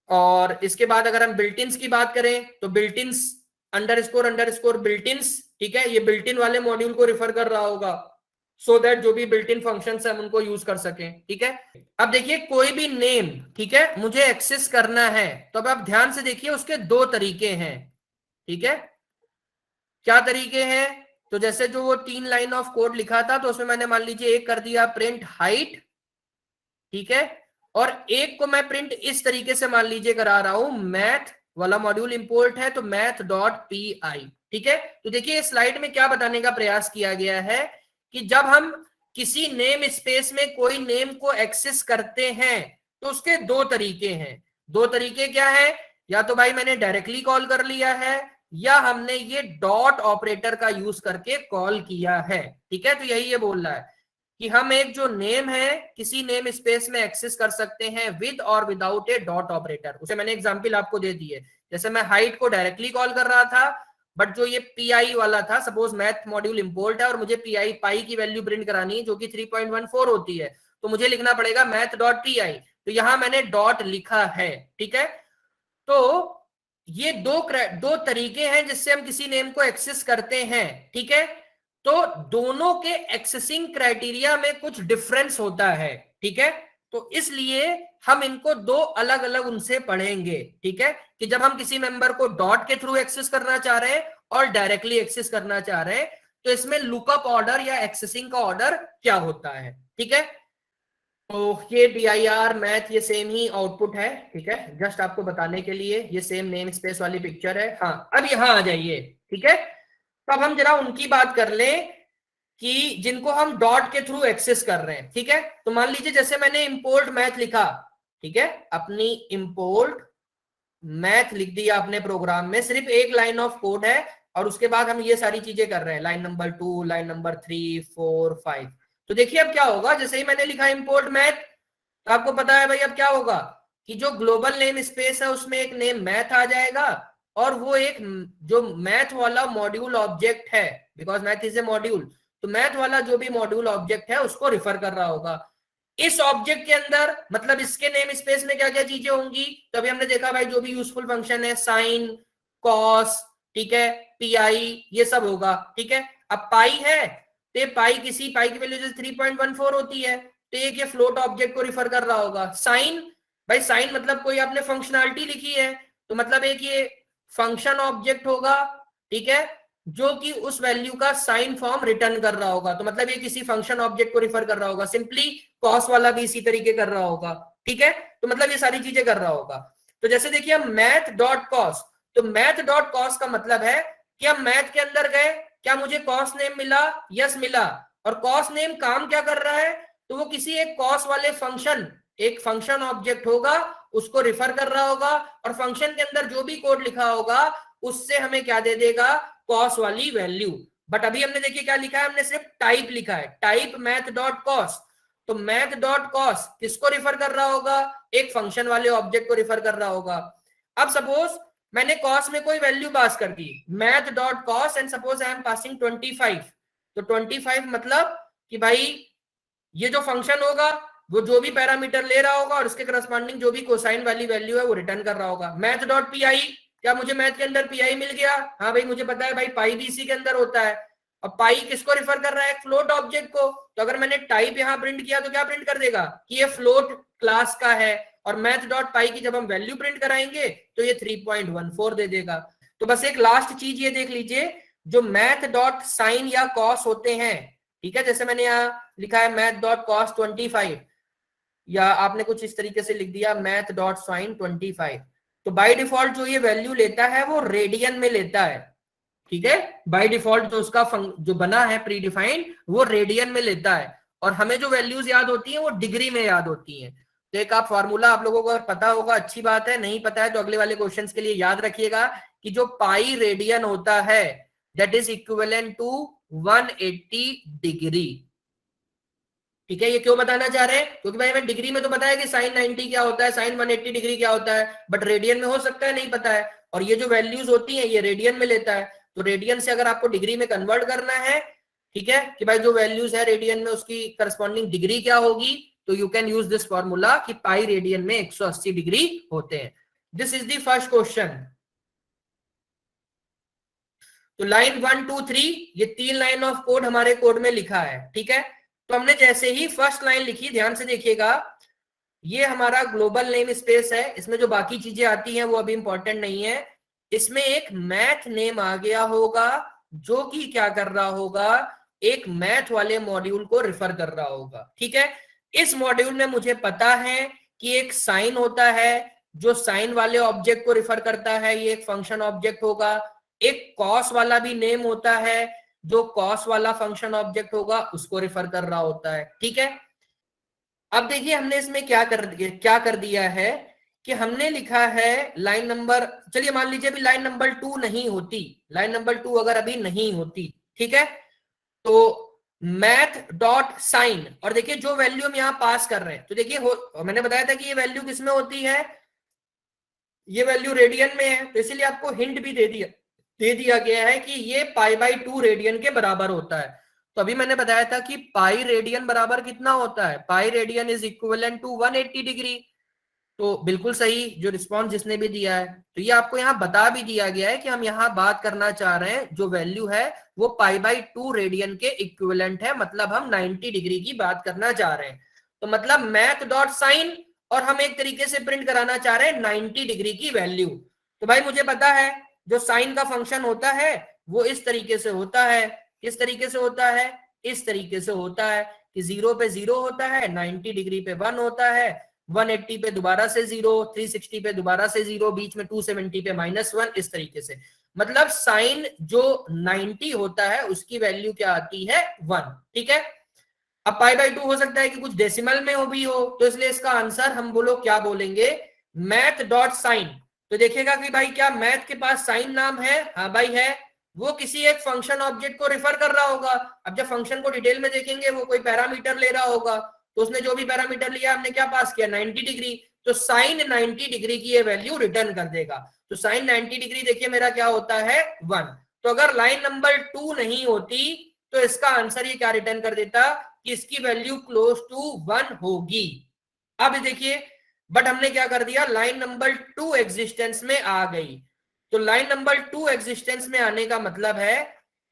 Speaker 1: और इसके बाद अगर हम बिल्टिन्स की बात करें तो बिल्टिन्स अंडरस्कोर बिल्टिन्स, ठीक है, ये बिल्टिन वाले मॉड्यूल को रिफर कर रहा होगा, सो दैट जो भी बिल्टिन फंक्शंस है हम उनको यूज कर सकें, ठीक है। अब देखिए कोई भी नेम, ठीक है, मुझे एक्सेस करना है, तो अब आप ध्यान से देखिए उसके दो तरीके हैं, ठीक है। क्या तरीके हैं? तो जैसे जो वो 3 लाइन ऑफ कोड लिखा था, तो उसमें मैंने मान लीजिए एक कर दिया प्रिंट हाइट, ठीक है, और एक को मैं प्रिंट इस तरीके से मान लीजिए करा रहा हूं, मैथ वाला मॉड्यूल इंपोर्ट है तो मैथ डॉट पी आई, ठीक है। तो देखिए स्लाइड में क्या बताने का प्रयास किया गया है कि जब हम किसी नेम स्पेस में कोई नेम को एक्सेस करते हैं तो उसके दो तरीके हैं। दो तरीके क्या है? या तो भाई मैंने डायरेक्टली कॉल कर लिया है, या हमने ये डॉट ऑपरेटर का यूज करके कॉल किया है, ठीक है। तो यही ये बोल रहा है कि हम एक जो नेम है किसी नेम स्पेस में एक्सेस कर सकते हैं विद और विदाउट ए डॉट ऑपरेटर। उसे मैंने एग्जांपल आपको दे दी है, जैसे मैं हाइट को डायरेक्टली कॉल कर रहा था, बट जो ये पीआई वाला था, सपोज मैथ मॉड्यूल इंपोर्ट है और मुझे पीआई पाई की वैल्यू प्रिंट करानी है जो कि 3.14 होती है, तो मुझे लिखना पड़ेगा मैथ डॉट पीआई, तो यहां मैंने डॉट लिखा है, ठीक है। तो ये दो तरीके हैं जिससे हम किसी नेम को एक्सेस करते हैं, ठीक है। तो दोनों के एक्सेसिंग क्राइटेरिया में कुछ डिफरेंस होता है, ठीक है। तो इसलिए हम इनको दो अलग अलग उनसे पढ़ेंगे, ठीक है, कि जब हम किसी मेंबर को डॉट के थ्रू एक्सेस करना चाह रहे हैं और डायरेक्टली एक्सेस करना चाह रहे हैं, तो इसमें लुकअप ऑर्डर या एक्सेसिंग का ऑर्डर क्या होता है, ठीक है। तो ये DIR मैथ ये सेम ही आउटपुट है, ठीक है, जस्ट आपको बताने के लिए, ये सेम नेम स्पेस वाली पिक्चर है। हाँ, अब यहां आ जाइए, ठीक है। तो अब हम जरा उनकी बात कर लें कि जिनको हम डॉट के थ्रू एक्सेस कर रहे हैं, ठीक है। तो मान लीजिए जैसे मैंने इंपोर्ट मैथ लिखा, ठीक है, अपनी इंपोर्ट मैथ लिख दिया अपने प्रोग्राम में, सिर्फ एक लाइन ऑफ कोड है, और उसके बाद हम ये सारी चीजें कर रहे हैं, लाइन नंबर 2, लाइन नंबर 3, 4, 5। तो देखिए अब क्या होगा, जैसे ही मैंने लिखा इंपोर्ट मैथ, तो आपको पता है भाई अब क्या होगा कि जो ग्लोबल नेम स्पेस है उसमें एक नेम मैथ आ जाएगा, और वो एक जो मैथ वाला मॉड्यूल ऑब्जेक्ट है, because math is a module, तो मैथ वाला जो भी मॉड्यूल ऑब्जेक्ट है उसको रिफर कर रहा होगा। इस ऑब्जेक्ट के अंदर मतलब इसके नेम स्पेस में क्या क्या चीजें होंगी, तो अभी हमने देखा भाई जो भी यूजफुल फंक्शन है, साइन, कॉस, ठीक है, पीआई, ये सब होगा, ठीक है। अब पाई है, तो पाई की वैल्यू जैसे 3.14 होती है, तो एक ये फ्लोट ऑब्जेक्ट को रिफर कर रहा होगा। साइन, भाई साइन मतलब कोई आपने फंक्शनैलिटी लिखी है, तो मतलब एक ये फंक्शन ऑब्जेक्ट होगा, ठीक है, जो कि उस वैल्यू का साइन फॉर्म रिटर्न कर रहा होगा, तो मतलब ये किसी फंक्शन ऑब्जेक्ट को रिफर कर रहा होगा। सिंपली कॉस वाला भी इसी तरीके कर रहा होगा, ठीक है, तो मतलब ये सारी चीजें कर रहा होगा। तो जैसे देखिए हम मैथ डॉट कॉस, तो मैथ डॉट कॉस का मतलब है कि हम मैथ के अंदर गए, क्या मुझे कॉस नेम मिला? यस मिला। और कॉस नेम काम क्या कर रहा है? तो वो किसी एक कॉस वाले फंक्शन, एक फंक्शन ऑब्जेक्ट होगा, उसको रिफर कर रहा होगा, और फंक्शन के अंदर जो भी कोड लिखा होगा उससे हमें क्या दे देगा? कॉस वाली वैल्यू। बट अभी हमने देखिए क्या लिखा है, हमने सिर्फ टाइप लिखा है, टाइप मैथ डॉट कॉस। तो मैथ डॉट कॉस किसको रिफर कर रहा होगा? एक फंक्शन वाले ऑब्जेक्ट को रिफर कर रहा होगा। अब सपोज मैंने कॉस में कोई वैल्यू पास कर दी, math dot cos, and suppose I am passing 25, तो 25 मतलब कि भाई ये जो फंक्शन होगा वो जो भी पैरामीटर ले रहा होगा और उसके करस्पॉन्डिंग जो भी कोसाइन वाली वैल्यू है वो रिटर्न कर रहा होगा। मैथ डॉट पी आई, क्या मुझे मैथ के अंदर पीआई मिल गया? हाँ भाई मुझे पता है भाई पाई भी इसी के अंदर होता है। अब पाई किसको रिफर कर रहा है? फ्लोट ऑब्जेक्ट को। तो अगर मैंने टाइप यहाँ प्रिंट किया तो क्या प्रिंट कर देगा कि ये फ्लोट क्लास का है, और मैथ डॉट पाई की जब हम वैल्यू प्रिंट कराएंगे तो ये 3.14 दे देगा। तो बस एक लास्ट चीज ये देख लीजिए, जो मैथ डॉट साइन या कॉस होते हैं, ठीक है, जैसे मैंने यहाँ लिखा है मैथ डॉट कॉस 25, या आपने कुछ इस तरीके से लिख दिया मैथ डॉट साइन 25, तो बाय डिफॉल्ट जो ये वैल्यू लेता है वो रेडियन में लेता है, ठीक है। बाय डिफॉल्ट जो उसका जो बना है प्री डिफाइंड वो रेडियन में लेता है, और हमें जो वैल्यूज याद होती हैं वो डिग्री में याद होती हैं। तो एक आप फॉर्मूला आप लोगों को अगर पता होगा अच्छी बात है, नहीं पता है तो अगले वाले क्वेश्चंस के लिए याद रखिएगा कि जो पाई रेडियन होता है that is equivalent to 180 degree, ठीक है। ये क्यों बताना चाह रहे हैं? क्योंकि भाई हमें डिग्री में तो पता है कि साइन 90 क्या होता है, साइन 180 डिग्री क्या होता है, बट रेडियन में हो सकता है नहीं पता है, और ये जो वैल्यूज होती हैं ये रेडियन में लेता है। तो रेडियन से अगर आपको डिग्री में कन्वर्ट करना है ठीक है, कि भाई जो वैल्यूज है रेडियन में उसकी करस्पॉन्डिंग डिग्री क्या होगी, तो you can use this formula कि पाई रेडियन में 180 डिग्री होते हैं। This is the first question. तो लाइन 1 2 3 ये 3 लाइन ऑफ कोड हमारे कोड में लिखा है, ठीक है। तो हमने जैसे ही फर्स्ट लाइन लिखी, ध्यान से देखिएगा, ये हमारा ग्लोबल नेम स्पेस है, इसमें जो बाकी चीजें आती हैं वो अभी इंपॉर्टेंट नहीं है। इसमें एक मैथ नेम आ गया होगा जो कि क्या कर रहा होगा, एक मैथ वाले मॉड्यूल को रिफर कर रहा होगा, ठीक है। इस मॉड्यूल में मुझे पता है कि एक साइन होता है जो साइन वाले ऑब्जेक्ट को रिफर करता है, ये एक फंक्शन ऑब्जेक्ट होगा। एक कॉस वाला भी नेम होता है जो कॉस वाला फंक्शन ऑब्जेक्ट होगा उसको रिफर कर रहा होता है, ठीक है। अब देखिए हमने इसमें क्या कर दिया है कि हमने लिखा है लाइन नंबर, चलिए मान लीजिए अभी लाइन नंबर 2 नहीं होती, लाइन नंबर 2 अगर अभी नहीं होती, ठीक है, तो मैथ डॉट साइन, और देखिए जो वैल्यू हम यहां पास कर रहे हैं, तो देखिए मैंने बताया था कि ये वैल्यू किसमें होती है, ये वैल्यू रेडियन में है, तो इसीलिए आपको हिंट भी दे दिया गया है कि ये π/2 रेडियन के बराबर होता है। तो अभी मैंने बताया था कि पाई रेडियन बराबर कितना होता है, pi radian is equivalent to 180 degree. तो बिल्कुल सही जो रिस्पॉन्स जिसने भी दिया है, तो ये आपको यहाँ बता भी दिया गया है कि हम यहाँ बात करना चाह रहे हैं जो वैल्यू है वो π/2 रेडियन के इक्विवेलेंट है, मतलब हम 90 डिग्री की बात करना चाह रहे हैं। तो मतलब मैथ डॉट साइन, और हम एक तरीके से प्रिंट कराना चाह रहे हैं 90 डिग्री की वैल्यू। तो भाई मुझे पता है जो साइन का फंक्शन होता है वो इस तरीके से होता है, किस तरीके से होता है, इस तरीके से होता है कि 0 पे 0 होता है, 90 डिग्री पे 1 होता है, 180 पे दोबारा से 0, 360 पे दोबारा से 0, बीच में 270 पे -1, इस तरीके से। मतलब साइन जो 90 होता है उसकी वैल्यू क्या आती है 1, ठीक है। अब π/2 हो सकता है कि कुछ डेसिमल में हो भी हो, तो इसलिए इसका आंसर हम बोलो क्या बोलेंगे, मैथ डॉट साइन। तो देखिएगा कि भाई क्या मैथ के पास साइन नाम है, हाँ भाई है, वो किसी एक फंक्शन ऑब्जेक्ट को रिफर कर रहा होगा। अब जब फंक्शन को डिटेल में देखेंगे वो कोई पैरामीटर ले रहा होगा, तो उसने जो भी पैरामीटर लिया हमने क्या पास किया 90 डिग्री, तो साइन 90 डिग्री की ये वैल्यू रिटर्न कर देगा। तो साइन 90 डिग्री देखिए मेरा क्या होता है 1। तो अगर लाइन नंबर 2 नहीं होती तो इसका आंसर ये क्या रिटर्न कर देता कि इसकी वैल्यू क्लोज टू 1 होगी। अब देखिए बट हमने क्या कर दिया, लाइन नंबर 2 एग्जिस्टेंस में आ गई। तो लाइन नंबर 2 एग्जिस्टेंस में आने का मतलब है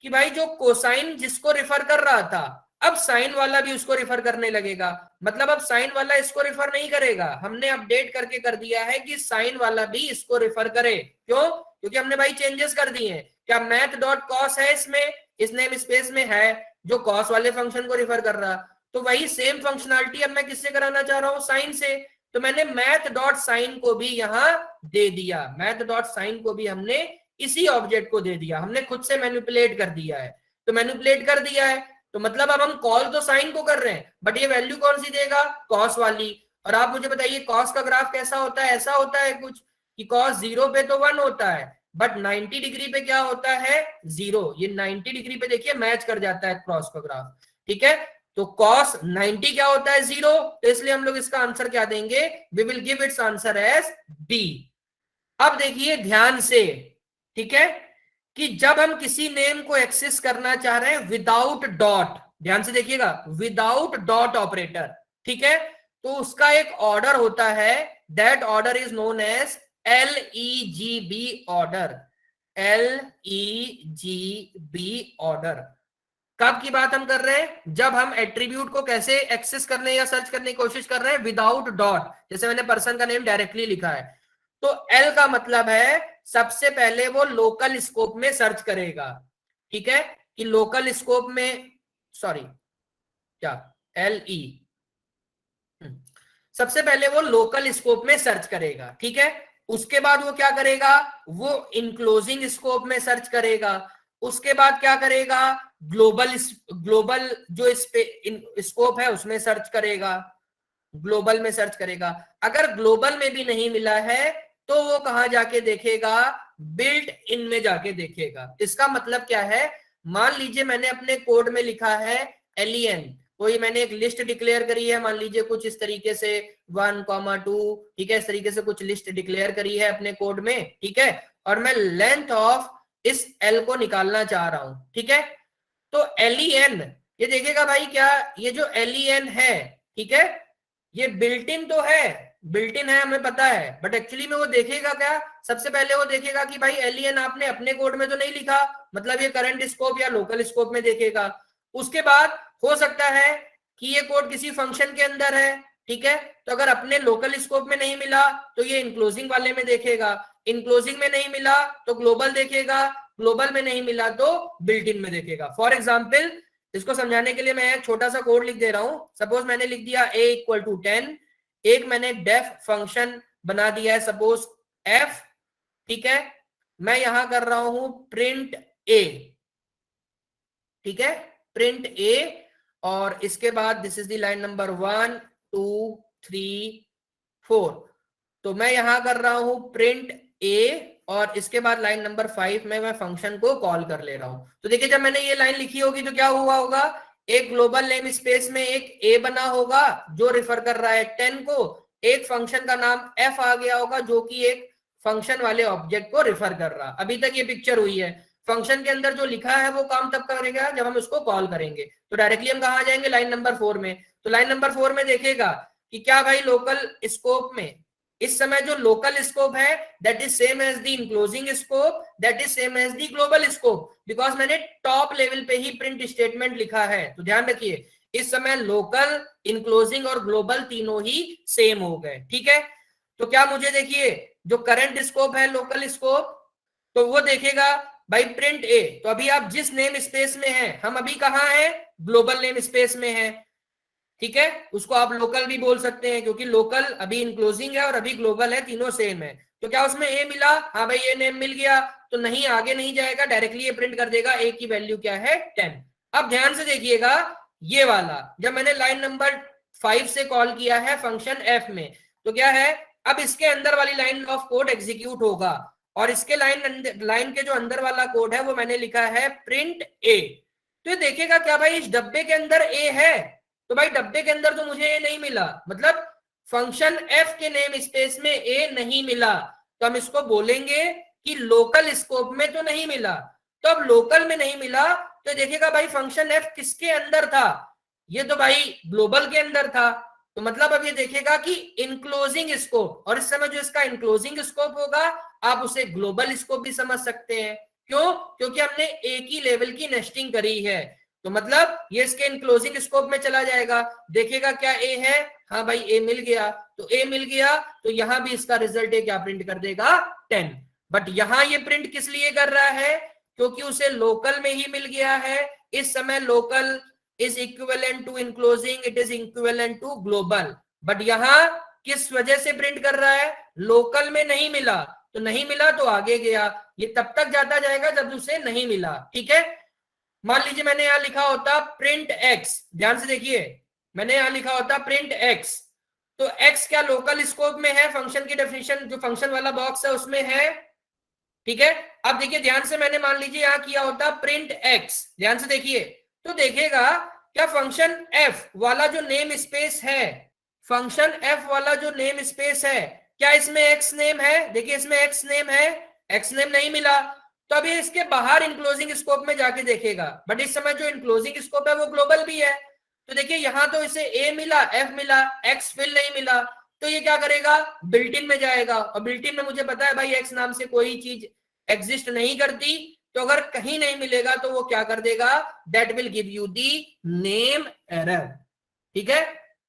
Speaker 1: कि भाई जो कोसाइन जिसको रिफर कर रहा था, अब साइन वाला भी उसको रिफर करने लगेगा। मतलब अब साइन वाला इसको रिफर नहीं करेगा, हमने अपडेट करके कर दिया है कि साइन वाला भी इसको रिफर करे। क्यों? क्योंकि हमने भाई चेंजेस कर दिए हैं। क्या मैथ डॉट कॉस है इसमें, इस नेम स्पेस में है जो कॉस वाले फंक्शन को रिफर कर रहा, तो वही सेम फंक्शनलिटी अब मैं किससे कराना चाह रहा हूं, साइन से। तो मैंने मैथ डॉट साइन को भी यहां दे दिया, मैथ डॉट साइन को भी हमने इसी ऑब्जेक्ट को दे दिया, हमने खुद से मैनिपुलेट कर दिया है। तो मैनिपुलेट कर दिया है तो मतलब अब हम कॉल तो साइन को कर रहे हैं, बट ये वैल्यू कौन सी देगा, कॉस वाली। और आप मुझे बताइए कॉस का ग्राफ कैसा होता है, ऐसा होता है कुछ कि कॉस 0 पे तो 1 होता है, बट 90 डिग्री पे क्या होता है 0। ये 90 डिग्री पे देखिए मैच कर जाता है क्रॉस का ग्राफ, ठीक है। तो cos 90 क्या होता है 0, तो इसलिए हम लोग इसका आंसर क्या देंगे, we will give its answer as b. अब देखिए ध्यान से, ठीक है, कि जब हम किसी नेम को एक्सेस करना चाह रहे हैं विदाउट डॉट, ध्यान से देखिएगा, विदाउट डॉट ऑपरेटर, ठीक है, तो उसका एक ऑर्डर होता है, that order is known as LEGB order, LEGB order. कब की बात हम कर रहे हैं, जब हम एट्रीब्यूट को कैसे एक्सेस करने या सर्च करने की कोशिश कर रहे हैं विदाउट डॉट, जैसे मैंने पर्सन का नेम डायरेक्टली लिखा है। तो एल का मतलब है सबसे पहले वो लोकल स्कोप में सर्च करेगा, ठीक है, कि लोकल स्कोप में, सॉरी क्या, LE, सबसे पहले वो लोकल स्कोप में सर्च करेगा, ठीक है। उसके बाद वो क्या करेगा, वो इनक्लोजिंग स्कोप में सर्च करेगा। उसके बाद क्या करेगा, ग्लोबल जो स्कोप है उसमें सर्च करेगा, ग्लोबल में सर्च करेगा। अगर ग्लोबल में भी नहीं मिला है तो वो कहां जाके देखेगा, बिल्ट इन में जाके देखेगा। इसका मतलब क्या है, मान लीजिए मैंने अपने कोड में लिखा है LEN, कोई मैंने एक लिस्ट डिक्लेयर करी है, मान लीजिए कुछ इस तरीके से 1,2, ठीक है, इस तरीके से कुछ लिस्ट डिक्लेयर करी है अपने कोड में, ठीक है, और मैं लेंथ ऑफ इस L को निकालना चाह रहा हूं, ठीक है। तो LEN ये देखेगा भाई क्या, ये जो LEN है, ठीक है, ये बिल्ट इन तो है, बिल्ट इन है हमें पता है, बट एक्चुअली में वो देखेगा क्या, सबसे पहले वो देखेगा कि भाई LEN आपने अपने कोड में तो नहीं लिखा, मतलब ये करंट स्कोप या लोकल स्कोप में देखेगा। उसके बाद हो सकता है कि ये कोड किसी फंक्शन के अंदर है, ठीक है, तो अगर अपने लोकल स्कोप में नहीं मिला तो ये इनक्लोजिंग वाले में देखेगा, इनक्लोजिंग में नहीं मिला तो ग्लोबल देखेगा, ग्लोबल में नहीं मिला तो बिल्ट इन में देखेगा। फॉर एग्जाम्पल इसको समझाने के लिए मैं एक छोटा सा कोड लिख दे रहा हूं। सपोज मैंने लिख दिया a इक्वल टू 10, एक मैंने डेफ फंक्शन बना दिया है सपोज f, ठीक है, मैं यहां कर रहा हूं प्रिंट a, ठीक है, प्रिंट a, और इसके बाद this is the line number 1 2 3 4, तो मैं यहां कर रहा हूं प्रिंट a, और इसके बाद लाइन नंबर 5 में मैं फंक्शन को कॉल कर ले रहा हूं। तो देखिए जब मैंने ये लाइन लिखी होगी तो क्या हुआ होगा, एक ग्लोबल नेम स्पेस में एक a बना होगा जो रिफर कर रहा है 10 को, एक फंक्शन का नाम f आ गया होगा जो कि एक फंक्शन वाले ऑब्जेक्ट को रिफर कर रहा। अभी तक ये पिक्चर हुई है, फंक्शन के अंदर जो लिखा है वो काम तब करेगा जब हम उसको कॉल करेंगे। तो डायरेक्टली हम कहा जाएंगे लाइन नंबर 4 में, तो लाइन नंबर 4 में देखेगा कि क्या भाई लोकल स्कोप में इस समय जो लोकल स्कोप है that is same as the enclosing scope, that is same as the global scope, because मैंने टॉप लेवल पे ही प्रिंट स्टेटमेंट लिखा है। तो ध्यान रखिए इस समय लोकल, इनक्लोजिंग और ग्लोबल तीनों ही सेम हो गए, ठीक है। तो क्या मुझे देखिए जो करंट स्कोप है लोकल स्कोप, तो वो देखेगा भाई प्रिंट ए, तो अभी आप जिस नेम स्पेस में हैं, हम अभी कहाँ हैं, ग्लोबल नेम स्पेस में हैं, ठीक है, उसको आप लोकल भी बोल सकते हैं क्योंकि लोकल अभी इनक्लोजिंग है और अभी ग्लोबल है, तीनों सेम है। तो क्या उसमें ए मिला, हाँ भाई ये नेम मिल गया, तो नहीं आगे नहीं जाएगा, डायरेक्टली ये प्रिंट कर देगा ए की वैल्यू क्या है 10। अब ध्यान से देखिएगा ये वाला जब मैंने लाइन नंबर 5 से कॉल किया है फंक्शन एफ में, तो क्या है, अब इसके अंदर वाली लाइन ऑफ कोड एग्जीक्यूट होगा और इसके लाइन के जो अंदर वाला कोड है वो मैंने लिखा है प्रिंट ए। तो ये देखेगा क्या भाई इस डब्बे के अंदर ए है, तो भाई डब्बे के अंदर तो मुझे ए नहीं मिला, मतलब फंक्शन एफ के नेम स्पेस में ए नहीं मिला, तो हम इसको बोलेंगे कि लोकल स्कोप में तो नहीं मिला। तो अब लोकल में नहीं मिला तो देखिएगा भाई फंक्शन एफ किसके अंदर था, ये तो भाई ग्लोबल के अंदर था, तो मतलब अब ये देखेगा कि इनक्लोजिंग स्कोप, और इस समय जो इसका इनक्लोजिंग स्कोप होगा आप उसे ग्लोबल स्कोप भी समझ सकते हैं। क्यों, क्योंकि हमने एक ही लेवल की नेस्टिंग करी है, तो मतलब ये इसके इनक्लोजिंग स्कोप में चला जाएगा, देखेगा क्या ए है, हाँ भाई ए मिल गया, तो ए मिल गया तो यहां भी इसका रिजल्ट है क्या प्रिंट कर देगा 10। बट यहां ये प्रिंट किस लिए कर रहा है, क्योंकि उसे लोकल में ही मिल गया है, इस समय local is equivalent to enclosing, it is equivalent to global, but यहां किस वजह से प्रिंट कर रहा है, लोकल में नहीं मिला, तो नहीं मिला तो आगे गया, ये तब तक जाता जाएगा जब उसे नहीं मिला, ठीक है। मान लीजिए मैंने यहां लिखा होता प्रिंट एक्स, ध्यान से देखिए मैंने यहां लिखा होता प्रिंट एक्स, तो एक्स क्या लोकल स्कोप में है, फंक्शन की डेफिनेशन जो फंक्शन वाला बॉक्स है उसमें है, ठीक है। अब देखिए ध्यान से मैंने मान लीजिए यहां किया होता प्रिंट एक्स, ध्यान से देखिए, तो देखेगा क्या फंक्शन एफ वाला जो नेम स्पेस है, फंक्शन एफ वाला जो नेम स्पेस है क्या इसमें एक्स नेम है, देखिए इसमें एक्स नेम है, एक्स नेम नहीं मिला, तो अभी इसके बाहर इनक्लोजिंग स्कोप में जाके देखेगा, बट इस समय जो इनक्लोजिंग स्कोप है वो ग्लोबल भी है, तो देखिए यहां तो इसे ए मिला, एफ मिला, एक्स फिल नहीं मिला, तो ये क्या करेगा बिल्ट इन में जाएगा, और बिल्ट इन में मुझे पता है भाई एक्स नाम से कोई चीज एग्जिस्ट नहीं करती, तो अगर कहीं नहीं मिलेगा तो वो क्या कर देगा, that will give you the name error, ठीक है।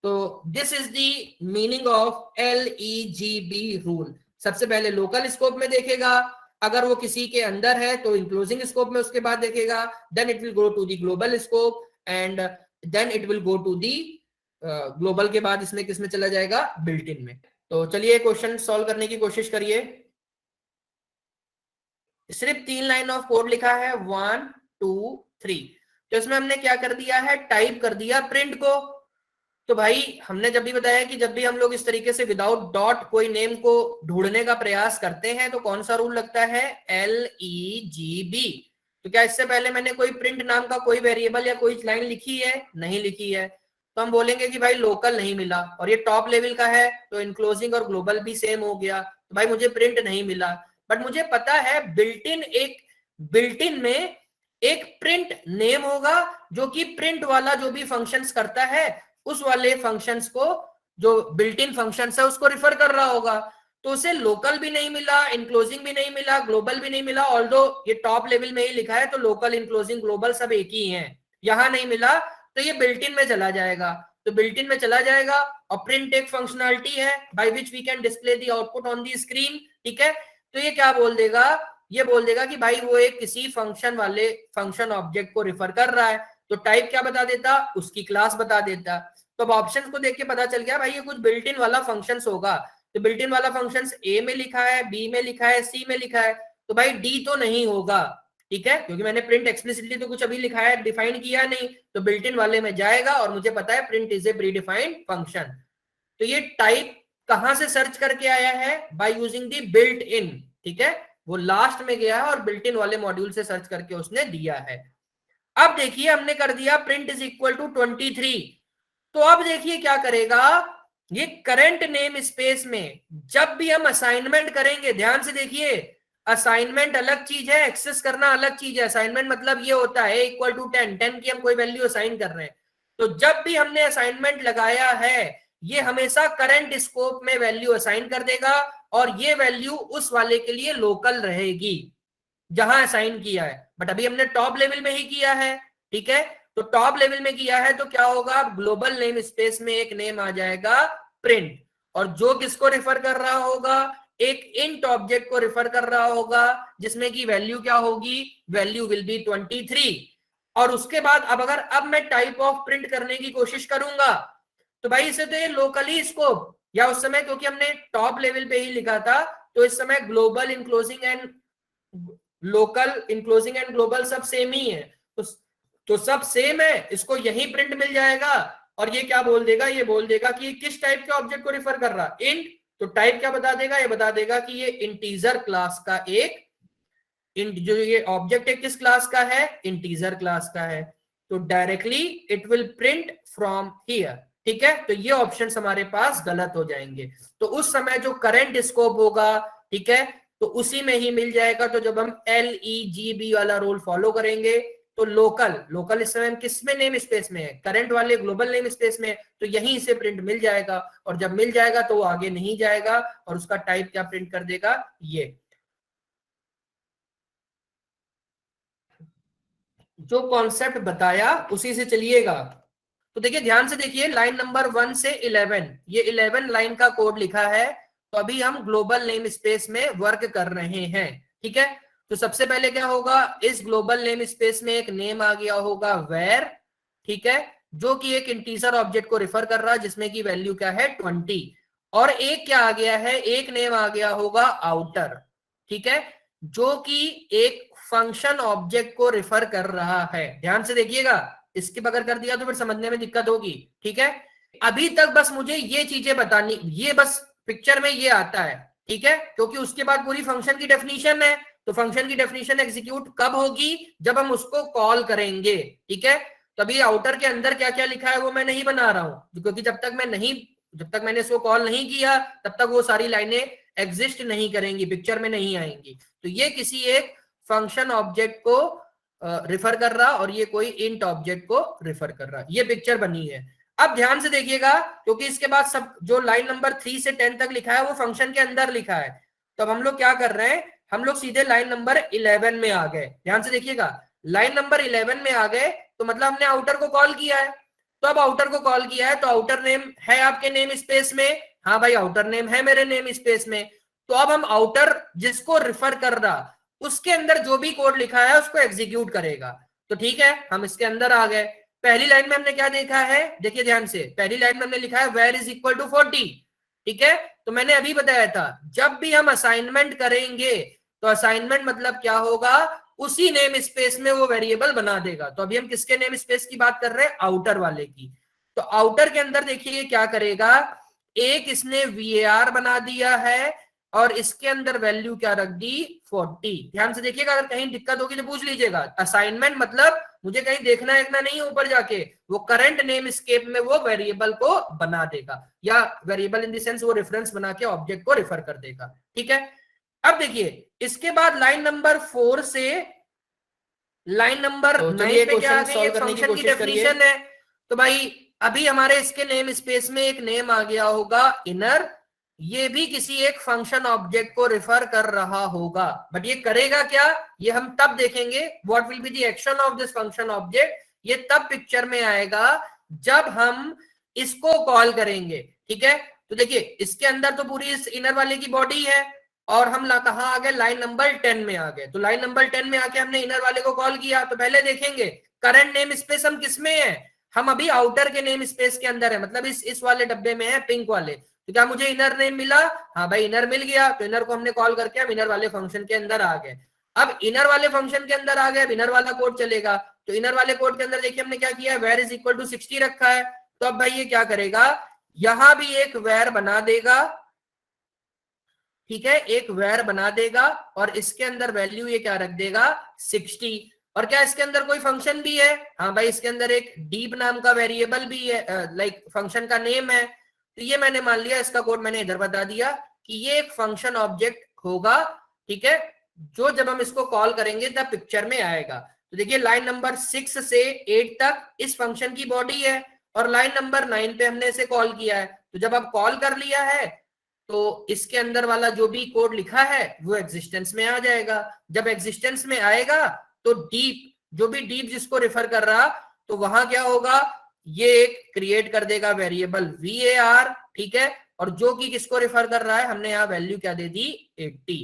Speaker 1: तो this is the meaning of LEGB rule. सबसे पहले लोकल स्कोप में देखेगा, अगर वो किसी के अंदर है तो इंक्लोजिंग स्कोप में उसके बाद देखेगा, then it will go to the global scope and then it will go to the global के बाद इसमें किसमें चला जाएगा, बिल्ट इन में। तो चलिए क्वेश्चन सॉल्व करने की कोशिश करिए। सिर्फ 3 लाइन ऑफ कोड लिखा है 1 2 3, तो इसमें हमने क्या कर दिया है, टाइप कर दिया प्रिंट को। तो भाई हमने जब भी बताया कि जब भी हम लोग इस तरीके से विदाउट डॉट कोई नेम को ढूंढने का प्रयास करते हैं तो कौन सा रूल लगता है, LEGB। तो क्या इससे पहले मैंने कोई प्रिंट नाम का कोई वेरिएबल या कोई लाइन लिखी है, नहीं लिखी है, तो हम बोलेंगे कि भाई लोकल नहीं मिला, और ये टॉप लेवल का है तो इनक्लोजिंग और ग्लोबल भी सेम हो गया, तो भाई मुझे प्रिंट नहीं मिला, बट मुझे पता है बिल्ट इन में एक प्रिंट नेम होगा जो कि प्रिंट वाला जो भी फंक्शंस करता है उस वाले फंक्शंस को, जो बिल्ट इन फंक्शंस है उसको रिफर कर रहा होगा। तो उसे लोकल भी नहीं मिला, इनक्लोजिंग भी नहीं मिला, ग्लोबल भी नहीं मिला, ऑल्दो ये टॉप लेवल में ही लिखा है तो लोकल, इनक्लोजिंग, ग्लोबल सब एक ही है, यहां नहीं मिला तो ये बिल्ट इन में चला जाएगा। तो बिल्ट इन में चला जाएगा और प्रिंट एक फंक्शनलिटी है by which we can display the output on the screen, ठीक है। तो ये क्या बोल देगा, ये बोल देगा कि भाई वो एक किसी फंक्शन वाले फंक्शन ऑब्जेक्ट को रिफर कर रहा है। तो टाइप क्या बता देता, उसकी क्लास बता देता। तो अब ऑप्शन को देख के पता चल गया भाई ये कुछ बिल्ट इन वाला फंक्शंस होगा। तो बिल्ट इन वाला फंक्शंस ए में लिखा है, बी में लिखा है, सी में लिखा है, तो भाई डी तो नहीं होगा, ठीक है, क्योंकि मैंने प्रिंट एक्सप्लिसिटली तो कुछ अभी लिखा है, डिफाइन किया नहीं, तो बिल्ट इन वाले में जाएगा और मुझे पता है print is a pre defined function. तो ये टाइप कहां से सर्च करके आया है, by using the built in, ठीक है, वो लास्ट में गया है और बिल्ट इन वाले मॉड्यूल से सर्च करके उसने दिया है। अब देखिए हमने कर दिया प्रिंट इज इक्वल टू 23। तो अब देखिए क्या करेगा, ये करंट नेम स्पेस में जब भी हम असाइनमेंट करेंगे, ध्यान से देखिए, असाइनमेंट अलग चीज है, एक्सेस करना अलग चीज है। असाइनमेंट मतलब ये होता है इक्वल टू 10, 10 की हम कोई वैल्यू असाइन कर रहे हैं। तो जब भी हमने असाइनमेंट लगाया है ये हमेशा करंट स्कोप में वैल्यू असाइन कर देगा और ये वैल्यू उस वाले के लिए लोकल रहेगी जहां असाइन किया है। बट अभी हमने टॉप लेवल में ही किया है, ठीक है, तो टॉप लेवल में किया है तो क्या होगा, ग्लोबल नेम स्पेस में एक नेम आ जाएगा प्रिंट, और जो किसको रेफर कर रहा होगा, एक इंट ऑब्जेक्ट को रेफर कर रहा होगा जिसमें की वैल्यू क्या होगी, वैल्यू विल बी 23। और उसके बाद अब मैं टाइप ऑफ प्रिंट करने की कोशिश करूंगा तो भाई इसे तो ये लोकली स्कोप, या उस समय क्योंकि हमने टॉप लेवल पे ही लिखा था तो इस समय global, enclosing and local, enclosing and global सब सेम ही है, तो सब सेम है, इसको यही प्रिंट मिल जाएगा। और ये क्या बोल देगा, ये बोल देगा कि ये किस टाइप के ऑब्जेक्ट को रिफर कर रहा, इंट। तो टाइप क्या बता देगा, ये बता देगा कि ये इंटीजर क्लास का एक इंट, जो ये ऑब्जेक्ट है किस क्लास का है, इंटीजर क्लास का है। तो directly it will print from here, ठीक है। तो ये ऑप्शंस हमारे पास गलत हो जाएंगे। तो उस समय जो करंट स्कोप होगा, ठीक है, तो उसी में ही मिल जाएगा। तो जब हम LEGB वाला रूल फॉलो करेंगे तो लोकल, लोकल इस समय हम किस में नेम स्पेस में है, करंट वाले ग्लोबल नेम स्पेस में, तो यहीं से प्रिंट मिल जाएगा। और जब मिल जाएगा तो वो आगे नहीं जाएगा और उसका टाइप क्या प्रिंट कर देगा, ये जो कॉन्सेप्ट बताया उसी से चलिएगा। तो देखिए ध्यान से देखिए, लाइन नंबर 1 से 11, ये 11 लाइन का कोड लिखा है। तो अभी हम ग्लोबल नेम स्पेस में वर्क कर रहे हैं, ठीक है। तो सबसे पहले क्या होगा, इस ग्लोबल नेम स्पेस में एक नेम आ गया होगा वेर, ठीक है, जो कि एक इंटीजर ऑब्जेक्ट को रिफर कर रहा है जिसमें की वैल्यू क्या है 20। और एक क्या आ गया है, एक नेम आ गया होगा आउटर, ठीक है, जो कि एक फंक्शन ऑब्जेक्ट को रिफर कर रहा है। ध्यान से देखिएगा, इसके बगैर कर दिया तो फिर समझने में दिक्कत होगी, ठीक है। अभी तक बस मुझे ये चीजें बतानी, ये बस पिक्चर में ये आता है, ठीक है, क्योंकि उसके बाद पूरी फंक्शन की डेफिनेशन है। तो फंक्शन की डेफिनेशन एग्जीक्यूट कब होगी, जब हम उसको कॉल करेंगे, ठीक है। तभी आउटर के अंदर क्या क्या लिखा है वो मैं नहीं बना रहा हूं, क्योंकि जब तक मैंने इसको कॉल नहीं किया तब तक वो सारी लाइनें एग्जिस्ट नहीं करेंगी, पिक्चर में नहीं आएंगी। तो ये किसी एक फंक्शन ऑब्जेक्ट को रिफर कर रहा और ये कोई इंट ऑब्जेक्ट को रिफर कर रहा, ये पिक्चर बनी है। अब ध्यान से देखिएगा, क्योंकि इसके बाद सब जो लाइन नंबर 3 से 10 तक लिखा है वो फंक्शन के अंदर लिखा है। तो अब हम लोग क्या कर रहे हैं, हम लोग सीधे लाइन नंबर 11 में आ गए। ध्यान से देखिएगा, लाइन नंबर 11 में आ गए तो मतलब हमने आउटर को कॉल किया है। तो अब आउटर को कॉल किया है तो आउटर नेम है आपके नेम स्पेस में, हाँ भाई आउटर नेम है मेरे नेम स्पेस में। तो अब हम आउटर जिसको रिफर कर रहा उसके अंदर जो भी कोड लिखा है उसको एग्जीक्यूट करेगा। तो ठीक है, हम इसके अंदर आ गए। पहली लाइन में हमने क्या देखा है, देखिए ध्यान से, पहली लाइन में हमने लिखा है वेर इज इक्वल टू 40, ठीक है। तो मैंने अभी बताया था जब भी हम असाइनमेंट करेंगे तो असाइनमेंट मतलब क्या होगा, उसी नेम स्पेस में वो वेरिएबल बना देगा। तो अभी हम किसके नेम स्पेस की बात कर रहे हैं, आउटर वाले की। तो आउटर के अंदर देखिए क्या करेगा, एक इसने VAR बना दिया है और इसके अंदर वैल्यू क्या रख दी 40। ध्यान से देखिएगा, अगर कहीं दिक्कत होगी तो पूछ लीजिएगा। असाइनमेंट मतलब मुझे कहीं देखना देखना नहीं ऊपर जाके, वो करंट नेम स्केप में वो वेरिएबल को बना देगा, या वेरिएबल इन द सेंस वो रेफरेंस बना के ऑब्जेक्ट को रेफर कर देगा, ठीक है। अब देखिए इसके बाद लाइन नंबर 4 से लाइन नंबर
Speaker 2: तो
Speaker 1: 9
Speaker 2: चलिए
Speaker 1: पे क्या आ
Speaker 2: क्वेश्चन
Speaker 1: गई,
Speaker 2: सॉल्व
Speaker 1: एक
Speaker 2: करने की
Speaker 1: फंक्शन की
Speaker 2: कोशिश करिए।
Speaker 1: डेफिनेशन है। तो भाई अभी हमारे इसके नेम स्पेस में एक नेम आ गया होगा इनर, ये भी किसी एक फंक्शन ऑब्जेक्ट को रिफर कर रहा होगा, बट ये करेगा क्या ये हम तब देखेंगे। What will be the action of this function object, ये तब पिक्चर में आएगा जब हम इसको कॉल करेंगे। ठीक है, तो देखिए इसके अंदर तो पूरी इस इनर वाले की बॉडी है, और हम कहा आ गए, लाइन नंबर 10 में आ गए। तो लाइन नंबर 10 में आके हमने इनर वाले को कॉल किया, तो पहले देखेंगे करंट नेम स्पेस हम किस में है। हम अभी आउटर के नेम स्पेस के अंदर है, मतलब इस वाले डब्बे में है, पिंक वाले। तो क्या मुझे इनर नेम मिला, हाँ भाई इनर मिल गया, तो इनर को हमने कॉल करके हम इनर वाले फंक्शन के अंदर आ गए। अब इनर वाले फंक्शन के अंदर आ गए, अब इनर वाला कोड चलेगा। तो इनर वाले कोड के अंदर देखिए हमने क्या किया, वेर इज इक्वल टू 60 रखा है। तो अब भाई ये क्या करेगा, यहां भी एक वेर बना देगा। ठीक है, एक वेर बना देगा और इसके अंदर वैल्यू ये क्या रख देगा, 60। और क्या इसके अंदर कोई फंक्शन भी है, हाँ भाई इसके अंदर एक डीप नाम का वेरिएबल भी है, लाइक फंक्शन का नेम है। तो ये मैंने मान लिया, इसका कोड मैंने इधर बता दिया कि ये एक फंक्शन ऑब्जेक्ट होगा। ठीक है, जो जब हम इसको कॉल करेंगे तब पिक्चर में आएगा। तो देखिए लाइन नंबर 6 से 8 तक इस फंक्शन की बॉडी है, और लाइन नंबर 9 पे हमने इसे कॉल किया है। तो जब आप कॉल कर लिया है तो इसके अंदर वाला जो भी कोड लिखा है वो एग्जिस्टेंस में आ जाएगा। जब एग्जिस्टेंस में आएगा तो डीप, जो भी डीप जिसको रेफर कर रहा, तो वहां क्या होगा, ये एक क्रिएट कर देगा वेरिएबल var। ठीक है, और जो कि किसको रेफर कर रहा है, हमने यहाँ वैल्यू क्या दे दी, 80।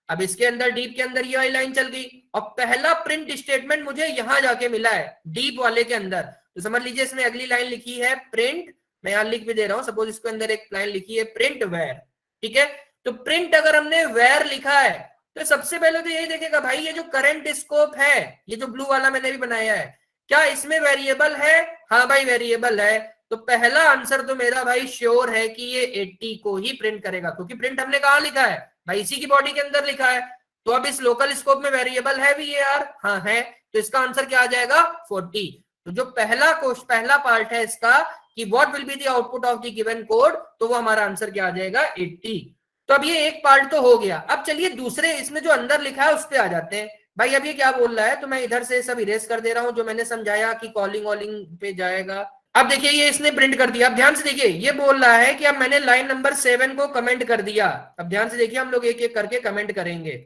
Speaker 1: अब इसके अंदर डीप के अंदर ये वाली लाइन चल गई, और पहला प्रिंट स्टेटमेंट मुझे यहां जाके मिला है डीप वाले के अंदर। तो समझ लीजिए इसमें अगली लाइन लिखी है प्रिंट, मैं यहां लिख भी दे रहा हूं, सपोज इसके अंदर एक लाइन लिखी है प्रिंट वेर। ठीक है, तो प्रिंट अगर हमने वेर लिखा है तो सबसे पहले तो यही देखेगा भाई ये जो करंट स्कोप है, ये जो ब्लू वाला मैंने भी बनाया है, क्या इसमें वेरिएबल है, हाँ भाई वेरिएबल है। तो पहला आंसर तो मेरा भाई श्योर है कि ये 80 को ही प्रिंट करेगा, क्योंकि प्रिंट हमने कहा लिखा है भाई, इसी की बॉडी के अंदर लिखा है। तो अब इस लोकल स्कोप में वेरिएबल है भी यार, हाँ है, तो इसका आंसर क्या आ जाएगा, 40। तो जो पहला पार्ट है इसका कि what will be the output of the given code, तो वो हमारा आंसर क्या आ जाएगा, 80। तो अब ये एक पार्ट तो हो गया। अब चलिए दूसरे इसमें जो अंदर लिखा है उस पर आ जाते हैं। भाई अब ये क्या बोल रहा है, तो मैं इधर से सब इरेज कर दे रहा हूं जो मैंने समझाया कि कॉलिंग वॉलिंग पे जाएगा। अब देखिए ये इसने प्रिंट कर दिया। अब ध्यान से देखिए ये बोल रहा है कि अब मैंने लाइन नंबर 7 को कमेंट कर दिया। अब ध्यान से देखिए हम लोग एक एक करके कमेंट करेंगे।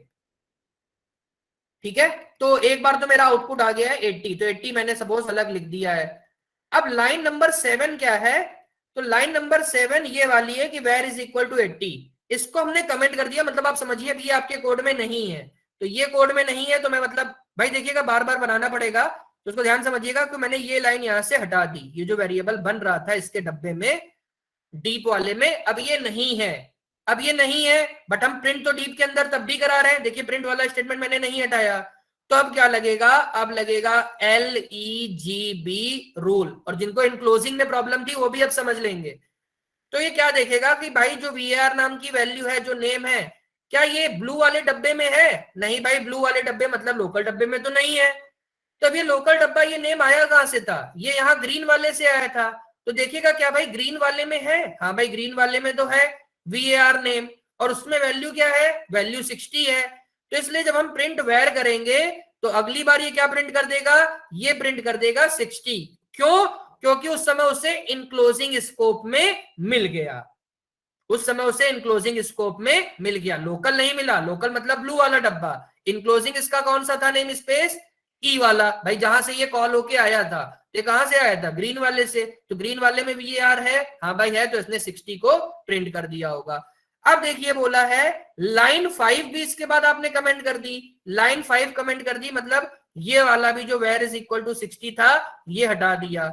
Speaker 1: ठीक है, तो एक बार तो मेरा आउटपुट आ गया है 80, तो 80 मैंने सपोज अलग लिख दिया है। अब लाइन नंबर 7 क्या है, तो लाइन नंबर 7 ये वाली है कि वेर इज इक्वल टू 80। इसको हमने कमेंट कर दिया, मतलब आप समझिए अब ये आपके कोड में नहीं है, तो ये कोड में नहीं है, तो मैं मतलब भाई देखिएगा बार बार बनाना पड़ेगा, तो उसको ध्यान समझिएगा कि मैंने ये लाइन यहां से हटा दी। ये जो वेरिएबल बन रहा था इसके डब्बे में डीप वाले में, अब ये नहीं है, अब ये नहीं है, बट हम प्रिंट तो डीप के अंदर तब भी करा रहे हैं। देखिए प्रिंट वाला स्टेटमेंट मैंने नहीं हटाया, तो अब क्या लगेगा, अब लगेगा LEGB रूल, और जिनको इनक्लोजिंग में प्रॉब्लम थी वो भी अब समझ लेंगे। तो ये क्या देखेगा कि भाई जो var नाम की वैल्यू है, जो नेम है, क्या ये ब्लू वाले डब्बे में है, नहीं भाई ब्लू वाले डब्बे मतलब लोकल डब्बे में तो नहीं है। तो अब ये लोकल डब्बा, ये नेम आया कहां से था, ये यहाँ ग्रीन वाले से आया था। तो देखिएगा क्या भाई ग्रीन वाले में है, हाँ भाई ग्रीन वाले में तो है var नेम, और उसमें वैल्यू क्या है, वैल्यू 60 है। तो इसलिए जब हम प्रिंट वेर करेंगे तो अगली बार ये क्या प्रिंट कर देगा, ये प्रिंट कर देगा 60। क्यों, क्योंकि उस समय उसे इनक्लोजिंग स्कोप में मिल गया, उस समय उसे इनक्लोजिंग स्कोप में मिल गया, लोकल नहीं मिला। लोकल मतलब ब्लू वाला डब्बा, इनक्लोजिंग इसका कौन सा था नेम स्पेस, ई वाला, भाई जहां से ये कॉल होके आया था। ये कहां से आया था, ग्रीन वाले से, तो ग्रीन वाले में भी var है, हाँ भाई है, तो इसने 60 को प्रिंट कर दिया होगा। अब देखिए बोला है लाइन 5 भी इसके बाद आपने कमेंट कर दी, लाइन 5 कमेंट कर दी, मतलब ये वाला भी जो वेर इज इक्वल टू 60 था ये हटा दिया।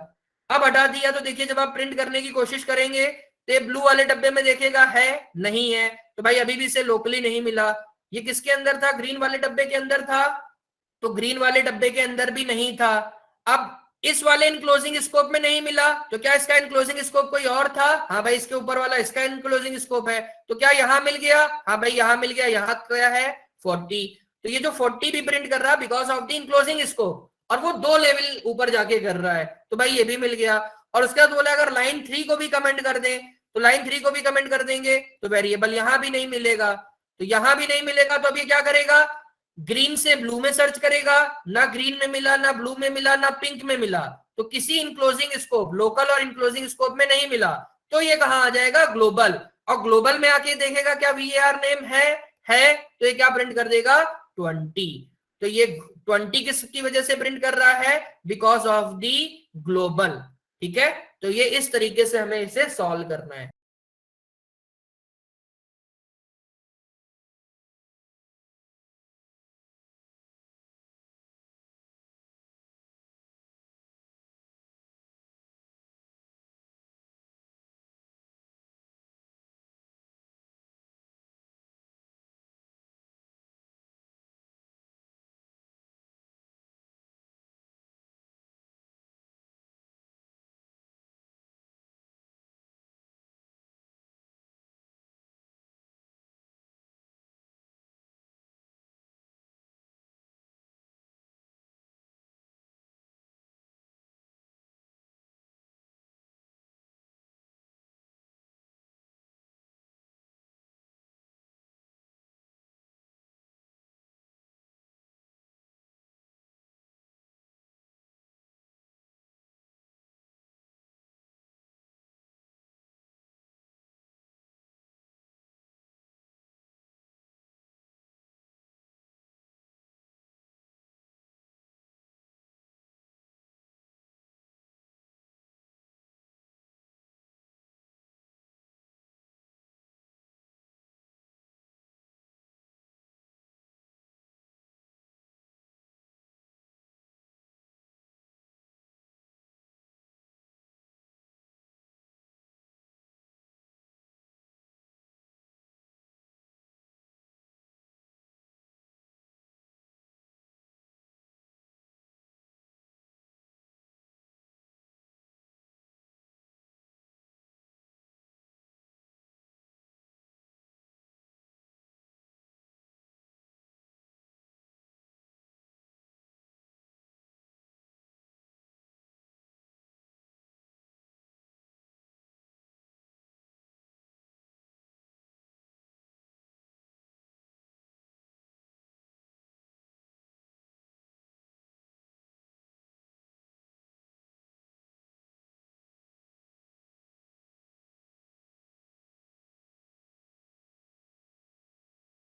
Speaker 1: अब हटा दिया तो देखिए जब आप प्रिंट करने की कोशिश करेंगे तो ये ब्लू वाले डब्बे में देखेगा है, नहीं है, तो भाई अभी भी इसे लोकली नहीं मिला। ये किसके अंदर था, ग्रीन वाले डब्बे के अंदर था, तो ग्रीन वाले डब्बे के अंदर भी नहीं था। अब इस वाले इनक्लोजिंग स्कोप में नहीं मिला, तो क्या इसका इनक्लोजिंग स्कोप कोई और था, हाँ भाई इसके ऊपर वाला इसका इनक्लोजिंग स्कोप है, तो क्या यहां मिल गया, हाँ भाई यहां मिल गया, यहां क्या है 40। तो ये जो 40 भी प्रिंट कर रहा है because of the enclosing scope, और वो 2 लेवल ऊपर जाके कर रहा है, तो भाई ये भी मिल गया। और उसके बाद बोला अगर लाइन 3 को भी कमेंट कर दें, तो लाइन 3 को भी कमेंट कर देंगे तो वेरिएबल यहां भी नहीं मिलेगा, तो यहां भी नहीं मिलेगा, तो अब ये क्या करेगा, ग्रीन से ब्लू में सर्च करेगा, ना ग्रीन में मिला, ना ब्लू में मिला, ना पिंक में मिला, तो किसी इनक्लोजिंग स्कोप, लोकल और इनक्लोजिंग स्कोप में नहीं मिला, तो ये कहां आ जाएगा, ग्लोबल। और ग्लोबल में आके देखेगा क्या VAR नेम है, तो ये क्या प्रिंट कर देगा, 20। तो ये 20 किसकी वजह से प्रिंट कर रहा है, बिकॉज ऑफ दी ग्लोबल। ठीक है, तो ये इस तरीके से हमें इसे सॉल्व करना है।